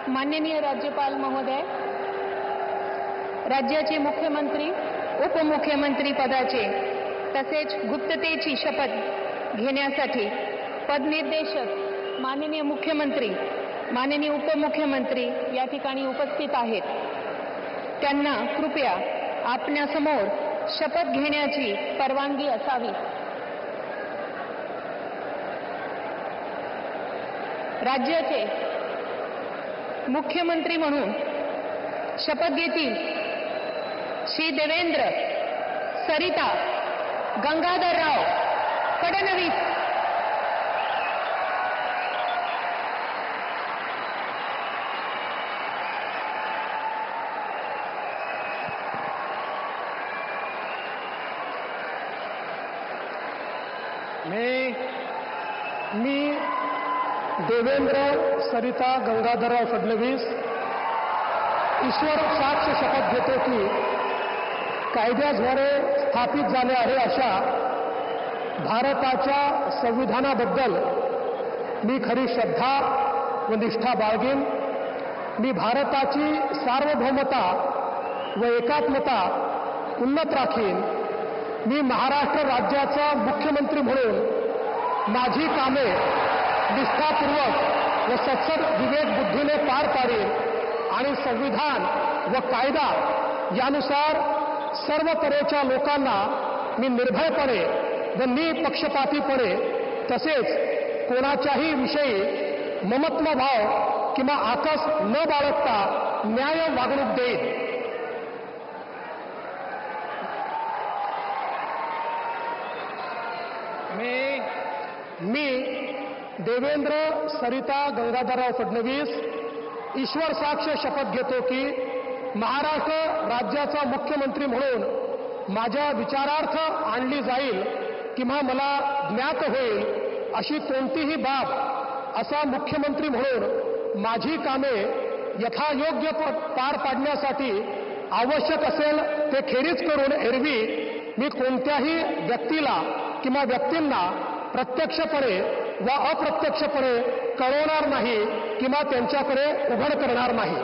माननीय राज्यपाल महोदय, राज्याचे मुख्यमंत्री, उपमुख्यमंत्री पदाचे तसेच गुप्ततेची शपथ घेण्यासाठी पदनिर्देशक माननीय मुख्यमंत्री, माननीय उपमुख्यमंत्री या ठिकाणी उपस्थित आहेत। त्यांना कृपया आपल्यासमोर शपथ घेण्याची परवानगी असावी। राज्याचे मुख्यमंत्री म्हणून शपथ घेतील श्री देवेंद्र सरिता गंगाधरराव फडणवीस। मी देवेंद्र सरिता गंगाधरराव फडणवीस ईश्वर साक्ष शपथ घेतो की कायद्याद्वारे स्थापित झाले आहे अशा भारताच्या संविधानाबद्दल मी खरी श्रद्धा व निष्ठा बाळगेन. मी भारताची सार्वभौमता व एकात्मता उन्नत राखीन. मी महाराष्ट्र राज्याचा मुख्यमंत्री म्हणून माझी कामे निष्ठापूर्वक व सत्सद विवेक बुद्धीने पार पाडेन आणि संविधान व कायदा यानुसार सर्व तऱ्हेच्या लोकांना मी निर्भयपणे व निपक्षपातीपणे तसेच कोणाच्याही विषयी ममत्व भाव किंवा आकस न बाळगता न्याय वागणूक देईन. मी देवेंद्र सरिता गंगाधरराव फडणवीस ईश्वर साक्ष शपथ घेतो की महाराष्ट्र राज्याचा मुख्यमंत्री म्हणून माझ्या विचारार्थ आणली जाईल किंवा मला ज्ञात होईल अशी कोणतीही बाब असा मुख्यमंत्री म्हणून माझी कामे यथायोग्य पार पाडण्यासाठी आवश्यक असेल ते खेरीज करून एरवी मी कोणत्याही व्यक्तीला किंवा व्यक्तींना प्रत्यक्षपणे व अप्रत्यक्षपणे कळवणार नाही किंवा त्यांच्याकडे उघड करणार नाही.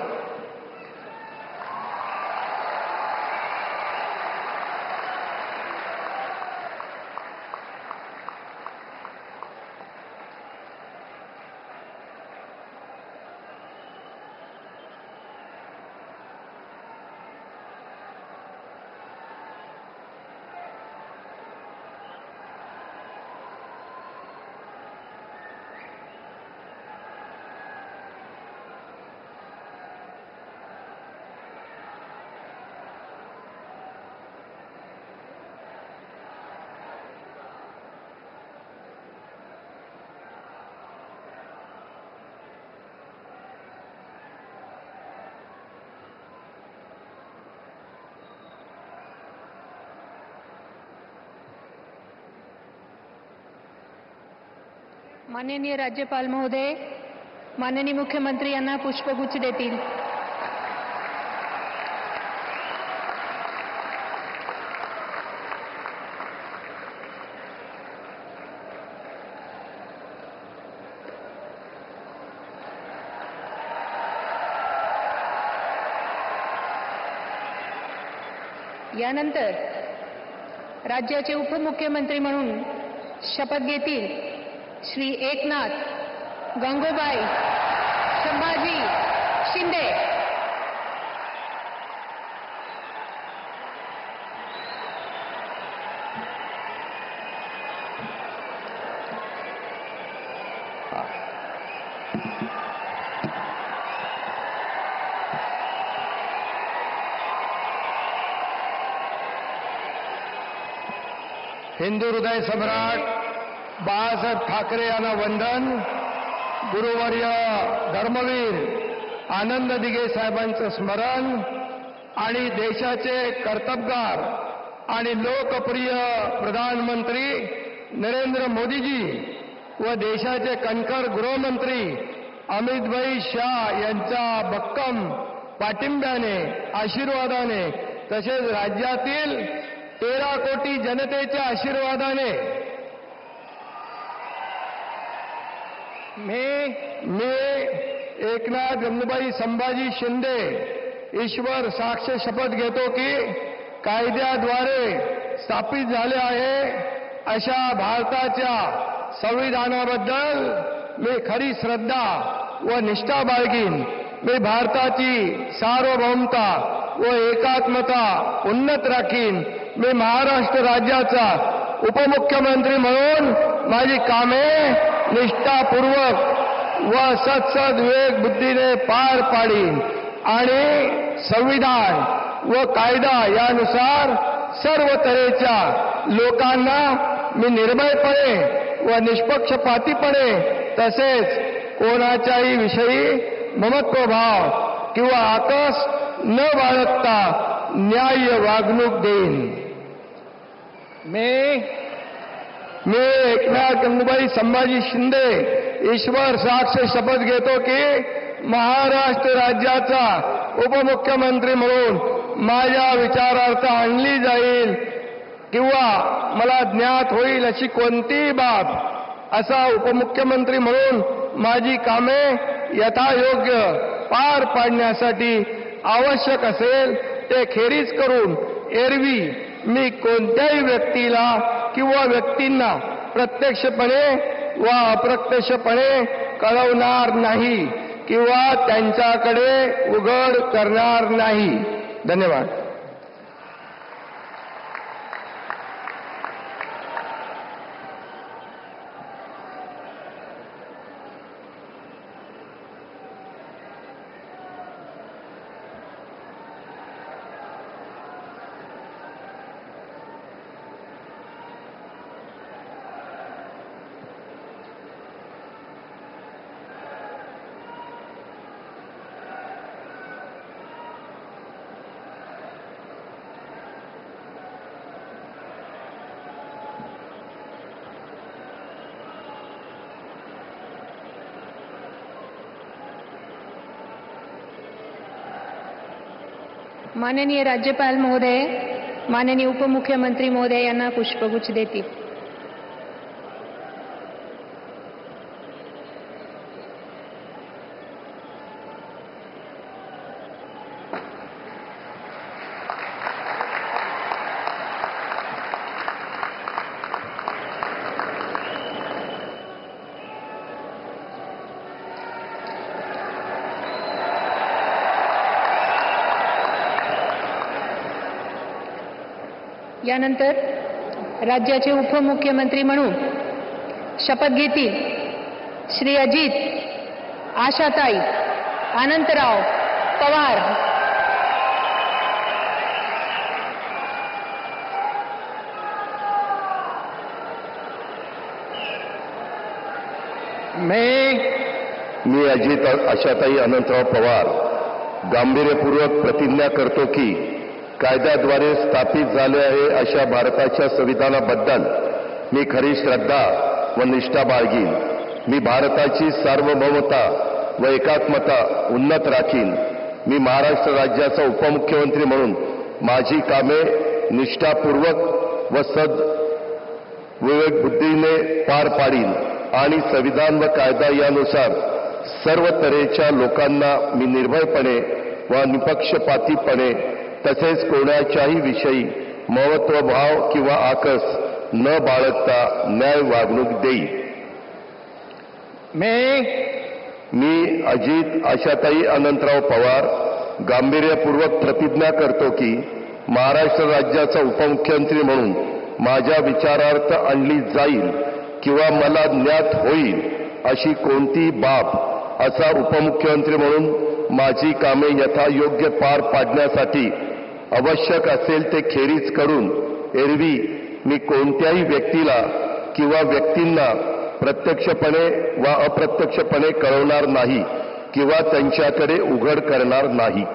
माननीय राज्यपाल महोदय, माननीय मुख्यमंत्री यांना पुष्पगुच्छ देतील. यानंतर राज्याचे उपमुख्यमंत्री म्हणून शपथ घेतील श्री एकनाथ गंगूबाई संभाजी शिंदे. हिंदू हृदय सम्राट बाळासाहेब ठाकरे यांना वंदन. गुरुवर्य धर्मवीर आनंद दिघे साहेबांचं स्मरण आणि देशाचे कर्तबगार आणि लोकप्रिय प्रधानमंत्री नरेंद्र मोदीजी व देशाचे कणखर गृहमंत्री अमितभाई शाह यांच्या भक्कम पाठिंब्याने आशीर्वादाने तसेच राज्यातील 13 कोटी जनतेच्या आशीर्वादाने मी एकनाथ गंगूबाई संभाजी शिंदे ईश्वर साक्ष शपथ घेतो की कायद्याद्वारे स्थापित झाले आहे अशा भारताच्या संविधानाबद्दल मी खरी श्रद्धा व निष्ठा बाळगीन. मी भारताची सार्वभौमता व एकात्मता उन्नत राखीन. मी महाराष्ट्र राज्याचा उपमुख्यमंत्री म्हणून माझी कामे निष्ठापूर्वक व सत्सद विवेक बुद्धीने पार पाडीन आणि संविधान व कायदा यानुसार सर्व तऱ्हेच्या लोकांना मी निर्भयपणे व निष्पक्षपातीपणे तसेच कोणाच्याही विषयी ममत्वभाव किंवा आकस न बाळगता न्याय्य वागणूक देईन. मी एकनाथ गंगूबाई संभाजी शिंदे ईश्वर साक्ष शपथ घेतो की महाराष्ट्र राज्याचा उपमुख्यमंत्री म्हणून माझ्या विचारार्थ आणली जाईल किंवा मला ज्ञात होईल अशी कोणतीही बाब असा उपमुख्यमंत्री म्हणून माझी कामे यथायोग्य पार पाडण्यासाठी आवश्यक असेल ते खेरीज करून एरवी मी कोणत्याही व्यक्तीला किंवा व्यक्तींना प्रत्यक्षपणे वा अप्रत्यक्षपणे कळवणार नाही किंवा त्यांच्याकडे उघड करणार नाही. धन्यवाद. माननीय राज्यपाल महोदय, माननीय उपमुख्यमंत्री महोदय यांना पुष्पगुच्छ देतील. यानंतर राज्याचे उपमुख्यमंत्री म्हणून शपथ घेतील श्री अजित आशाताई अनंतराव पवार. मी अजित आशाताई अनंतराव पवार गांभीर्यपूर्वक प्रतिज्ञा करतो की कायद्याद्वारे स्थापित झाले आहे अशा भारताच्या संविधानाबद्दल मी खरी श्रद्धा व निष्ठा बाळगीन. मी भारताची सार्वभौमता व एकात्मता उन्नत राखीन. मी महाराष्ट्र राज्याचा उपमुख्यमंत्री म्हणून माझी कामे निष्ठापूर्वक व विवेक बुद्धीने पार पाडीन आणि संविधान व कायदा यानुसार सर्व तऱ्हेच्या लोकांना मी निर्भयपणे व निपक्षपातीपणे तसेच कोणाच्याही विषयी महत्वभाव किंवा आकस न बाळगता न्याय वागणूक देईल. मी अजित आशाताई अनंतराव पवार गांभीर्यपूर्वक प्रतिज्ञा करतो की महाराष्ट्र राज्याचा उपमुख्यमंत्री म्हणून माझ्या विचारार्थ आणली जाईल किंवा मला ज्ञात होईल अशी कोणतीही बाब असा उपमुख्यमंत्री म्हणून माझी कामे यथायोग्य पार पाडण्यासाठी आवश्यक असेल ते खेरीज करून एरवी मी कोणत्याही व्यक्तीला किंवा व्यक्तींना प्रत्यक्षपणे वा अप्रत्यक्षपणे कळवणार नाही किंवा त्यांच्याकडे उघड करणार नाही.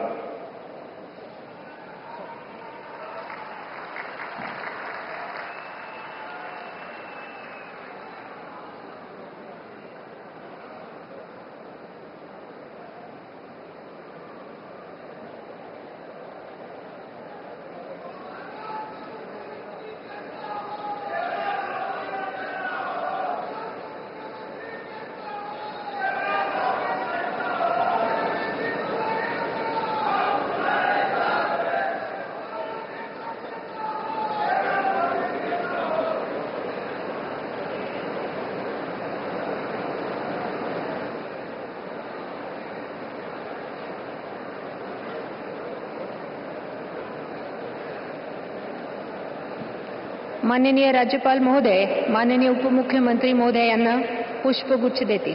माननीय राज्यपाल महोदय, माननीय उपमुख्यमंत्री महोदय यांना पुष्पगुच्छ देतील.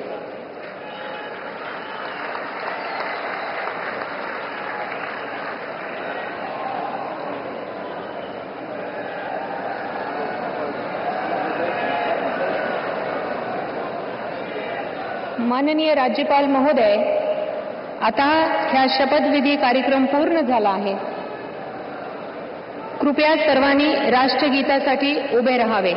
माननीय राज्यपाल महोदय, आता ह्या शपथविधी कार्यक्रम पूर्ण झाला आहे. कृपया सर्वांनी राष्ट्रगीतासाठी उभे राहावे.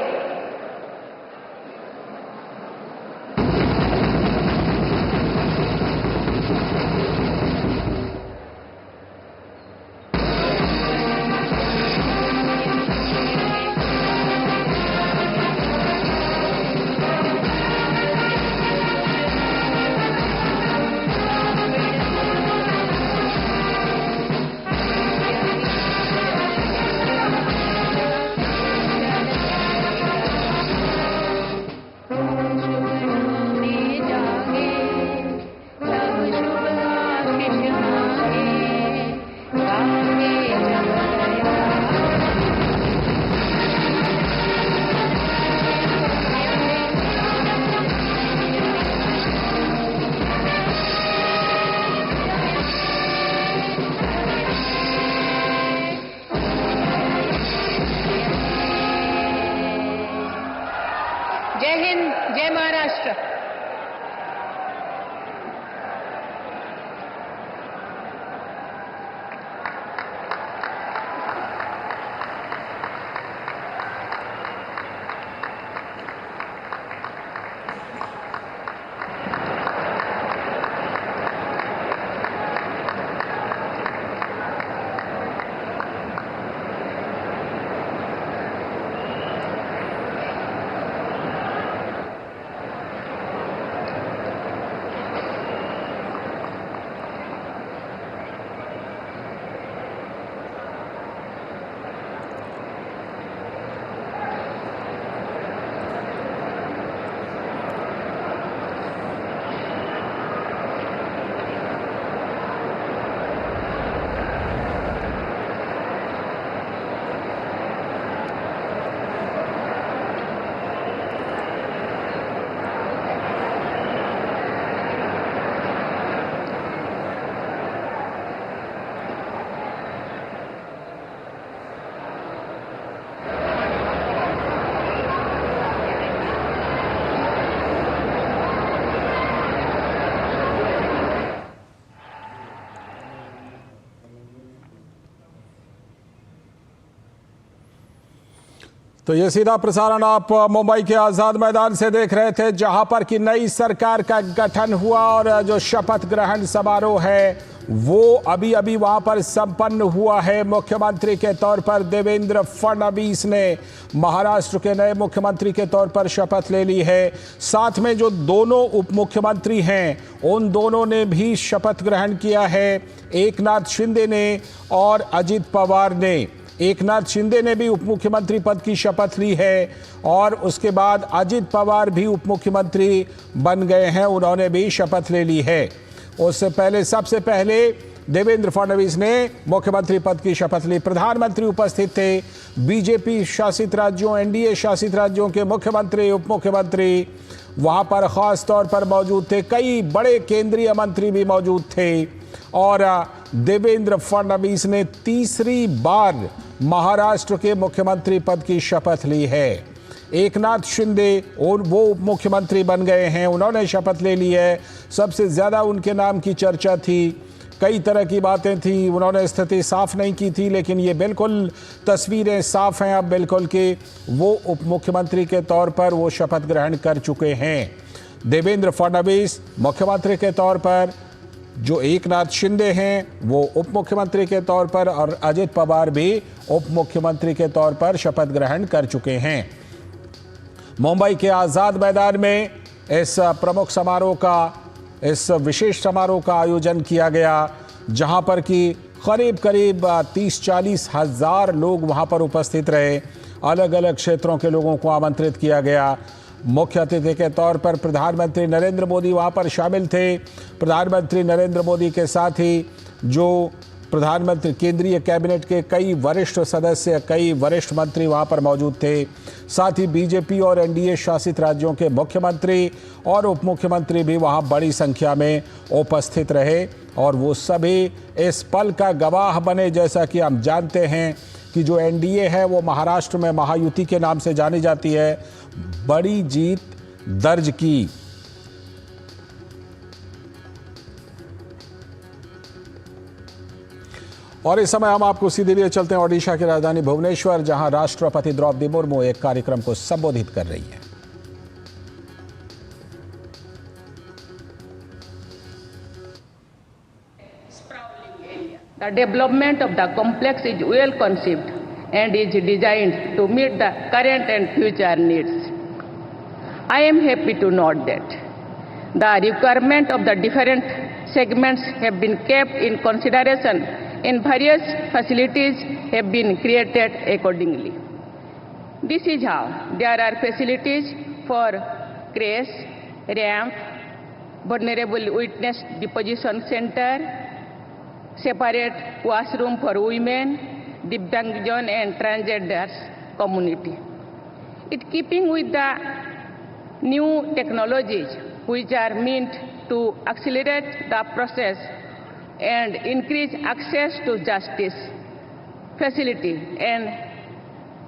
जय हिंद, जय महाराष्ट्र। तो ये सीधा प्रसारण आप मुंबई के आजाद मैदान से देख रहे थे, जहां पर कि नई सरकार का गठन हुआ और जो शपथ ग्रहण समारोह है वो अभी अभी वहां पर संपन्न हुआ है। मुख्यमंत्री के तौर पर देवेंद्र फडणवीस ने महाराष्ट्र के नए मुख्यमंत्री के तौर पर शपथ ले ली है। साथ में जो दोनों उप मुख्यमंत्री हैं उन दोनों ने भी शपथ ग्रहण किया है, एकनाथ शिंदे ने और अजित पवार ने। एकनाथ शिंदे ने भी उप मुख्यमंत्री पद की शपथ ली है और उसके बाद अजित पवार भी उप मुख्यमंत्री बन गए हैं, उन्होंने भी शपथ ले ली है। उससे पहले सबसे पहले देवेंद्र फडणवीस ने मुख्यमंत्री पद की शपथ ली। प्रधानमंत्री उपस्थित थे, बीजेपी शासित राज्यों, एनडीए शासित राज्यों के मुख्यमंत्री, उप मुख्यमंत्री वहां पर खास तौर पर मौजूद थे। कई बड़े केंद्रीय मंत्री भी मौजूद थे और देवेंद्र फडणवीस ने तीसरी बार महाराष्ट्र के मुख्यमंत्री पद की शपथ ली है। एकनाथ शिंदे और वो उप मुख्यमंत्री बन गए हैं, उन्होंने शपथ ले ली है। सबसे ज्यादा उनके नाम की चर्चा थी, कई तरह की बातें थी, उन्होंने स्थिति साफ नहीं की थी, लेकिन ये बिल्कुल तस्वीरें साफ हैं अब बिल्कुल कि वो उप मुख्यमंत्री के तौर पर वो शपथ ग्रहण कर चुके हैं। देवेंद्र फडणवीस मुख्यमंत्री के तौर पर, जो एकनाथ शिंदे हैं वो उप मुख्यमंत्री के तौर पर और अजित पवार भी उप मुख्यमंत्री के तौर पर शपथ ग्रहण कर चुके हैं। मुंबई के आजाद मैदान में इस प्रमुख समारोह का, इस विशेष समारोह का आयोजन किया गया, जहां पर कि करीब 30-40 हजार लोग वहां पर उपस्थित रहे। अलग अलग क्षेत्रों के लोगों को आमंत्रित किया गया। मुख्य अतिथि के तौर पर प्रधानमंत्री नरेंद्र मोदी वहां पर शामिल थे। प्रधानमंत्री नरेंद्र मोदी के साथ ही जो प्रधानमंत्री, केंद्रीय कैबिनेट के कई वरिष्ठ सदस्य, कई वरिष्ठ मंत्री वहां पर मौजूद थे। साथ ही बीजेपी और एनडीए शासित राज्यों के मुख्यमंत्री और उप मुख्यमंत्री भी वहां बड़ी संख्या में उपस्थित रहे और वो सभी इस पल का गवाह बने। जैसा कि हम जानते हैं कि जो एनडीए है वो महाराष्ट्र में महायुति के नाम से जानी जाती है, बड़ी जीत दर्ज की। और इस समय हम आपको सीधे लिए चलते हैं ओडिशा की राजधानी भुवनेश्वर, जहां राष्ट्रपति द्रौपदी मुर्मू एक कार्यक्रम को संबोधित कर रही हैं। The development of the complex is well conceived and is designed to meet the current and future needs. I am happy to note that the requirement of the different segments have been kept in consideration and various facilities have been created accordingly. This is how there are facilities for creche, ramp, vulnerable witness deposition center, separate washroom for women, Divyangjan and transgenders community. It keeping with the new technologies which are meant to accelerate the process and increase access to justice, facility and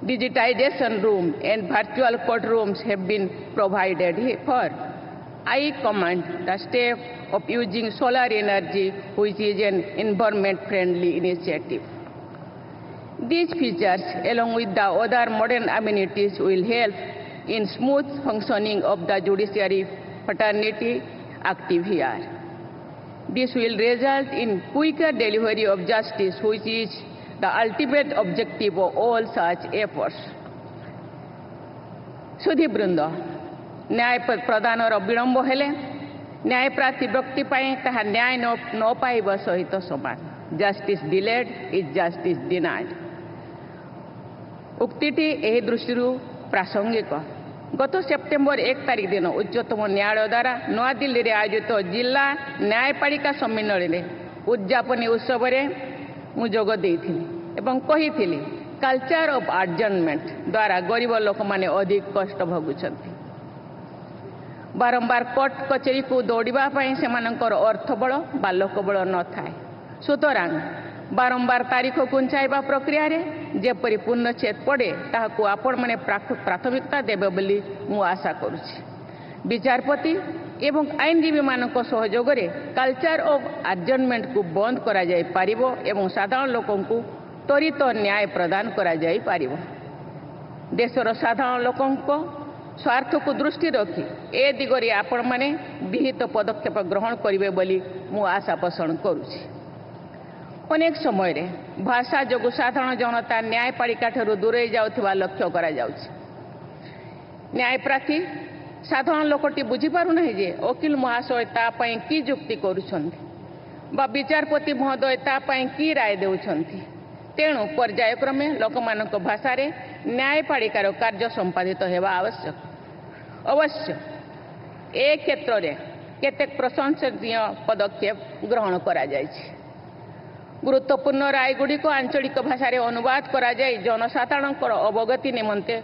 digitization room and virtual courtrooms have been provided for. I commend the step of using solar energy, which is an environment-friendly initiative. These features, along with the other modern amenities, will help in smooth functioning of the judiciary fraternity active here. This will result in quicker delivery of justice, which is the ultimate objective of all such efforts. सुधीवृंद न्याय प्रदानर विलंब हेले न्याय प्रार्थी व्यक्ति ताहा न्याय न पाइबा सहित समान। Justice delayed is justice denied. उक्तिटी एही दृष्टिरू प्रासंगिक। गत सेप्टेम्बर 1 तारिख दिन उच्चतम न्यायालय द्वारा नवा दिल्ली रे आयोजित जिला न्यायपालिका सम्मेलन में उद्यापनी उत्सव मु जोग देइथिली एवं कहिथिली कल्चर ऑफ एडजर्नमेंट द्वारा गरीब लोक माने अधिक कष्ट भोगुछंती। बारंबार कोर्ट कचेरी को दौड़िबा पई सेमानकर अर्थबल बा लोकबल न थाए। सुतरां बारंबार तारीख कुंचाइबा प्रक्रिया रे जेपरि पूर्णच्छेद पड़े ताहाकू आपण माने प्राथमिकता देबे बोली मु आशा करूछि। विचारपति एवं आईनजीवी मानक सहयोग रे कल्चर ऑफ एडजर्नमेंट को बंद करा जाय पारिबो एवं साधारण लोकन को त्वरित न्याय प्रदान करा जाय पारिबो। देशर साधारण लोकन को स्वार्थ को दृष्टि रखी ए दिगरे आपण माने विहित पदक्षेप ग्रहण करिवे बोली मु आशा पोषण करूछि। अनेक समय रे भाषा जोगु साधारण जनता न्यायपालिका ठरू दूरे जाउथिबा लक्ष्य करा जाउछि। न्यायप्रार्थी साधारण लोकटी बुझी पारु नहीं जे वकील महाशय ता पई की जुक्ति करूछन्ति बा विचारपति महोदय ता पई की राय देउछन्ति। तेणु पर्यायक्रमे लोकमानक भाषा रे न्यायपालिकार कार्य संपादित हेबा आवश्यक। अवश्य ए क्षेत्र रे केतेक प्रशंसनीय पदक्षेप ग्रहण करा जायछि। गुरुत्वपूर्ण रायगुड़ी को आंचलिक भाषा रे अनुवाद करा जाय जनसाधारणकर अवगति निमंते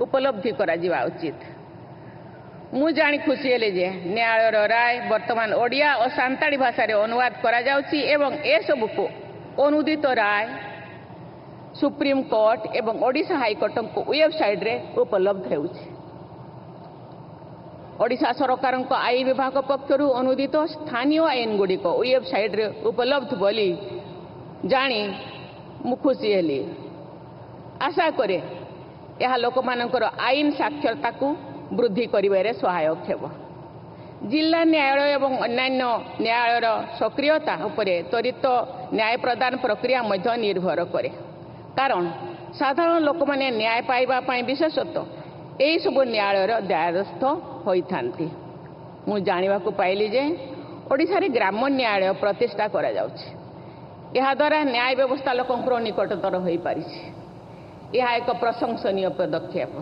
उपलब्धि करा जिवा उचित। मु जानी खुशी हेले जे न्यायालयर राय वर्तमान ओडिया और सांताली भाषा रे अनुवाद करा जाउछि एवं ए सब को अनुदित राय सुप्रीम कोर्ट एवं ओडिशा हाईकोर्ट को वेबसाइट रे उपलब्ध हेउछि। ओडिशा सरकार को आईन विभाग पक्षरु अनुदित स्थानीय आईन गुडी को वेबसाइट रे उपलब्ध बोली जानी मु खुशी हेली। आशा करे यह लोक मानकर आईन साक्षरता को वृद्धि करिबारे सहायक हेब। जिला न्यायालय एवं अन्यान्य न्यायालयर सक्रियता उपरे त्वरित न्याय प्रदान प्रक्रिया मध्य निर्भर करे। कारण साधारण लोक माने न्याय पाइबा पई विशेषतः एही सब न्यायालयर द्वारस्थ होइथांती। मु जानिबा को पाइली जे ओडिशा रे ग्राम न्यायालय प्रतिष्ठा करा जाउछि। यह द्वारा न्याय व्यवस्था लोकंकर निकटतर होई पारिछि। यह एक प्रशंसनीय पदक्षेप।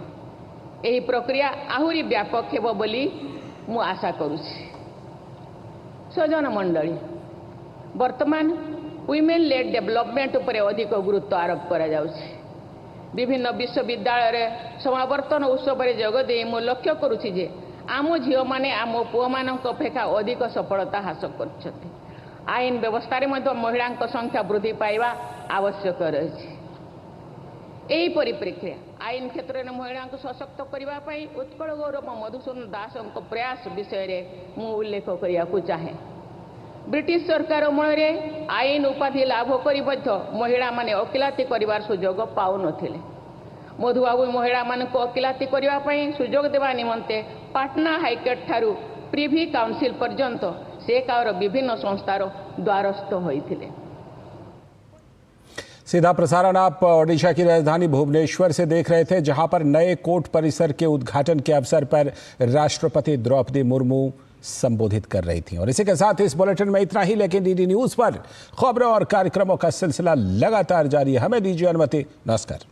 यही प्रक्रिया आहुरी व्यापक हेब बोली मु आशा करूछि। स्वजन मंडली वर्तमान वुमेन लेड डेवलपमेंट उपरे अधिक गुरुत्व आरोप करा जाउछि। विभिन्न विश्वविद्यालय रे समावर्तन उत्सव रे जोग दे मु लक्ष्य करूछि जे आम झियो माने आम पुओ मानक अपेक्षा अधिक सफलता हासिल करछथि। आईन व्यवस्था रे मध्य महिलांक संख्या वृद्धि पाइबा आवश्यक रहिछि। एही परिप्रेक्षी आईन क्षेत्र में महिला को सशक्त करने उत्कल गौरव मधुसूदन दास प्रयास विषय रे मु उल्लेख करने चाहे। ब्रिटिश सरकार अमल आईन उपाधि लाभ कर महिला माने वकिलाती कर सुजोग पाउ नथिले। मधुबाबू महिला मान वकिलाती करने सुजोग देवा निमंते पाटना हाईकोर्ट ठारू प्रिवी काउंसिल पर्यंत से कावर विभिन्न संस्थार द्वारस्थ होइथिले। सीधा प्रसारण आप ओडिशा की राजधानी भुवनेश्वर से देख रहे थे, जहां पर नए कोर्ट परिसर के उद्घाटन के अवसर पर राष्ट्रपति द्रौपदी मुर्मू संबोधित कर रही थी। और इसी के साथ इस बुलेटिन में इतना ही, लेकिन डीडी न्यूज पर खबरों और कार्यक्रमों का सिलसिला लगातार जारी है। हमें दीजिए अनुमति। नमस्कार।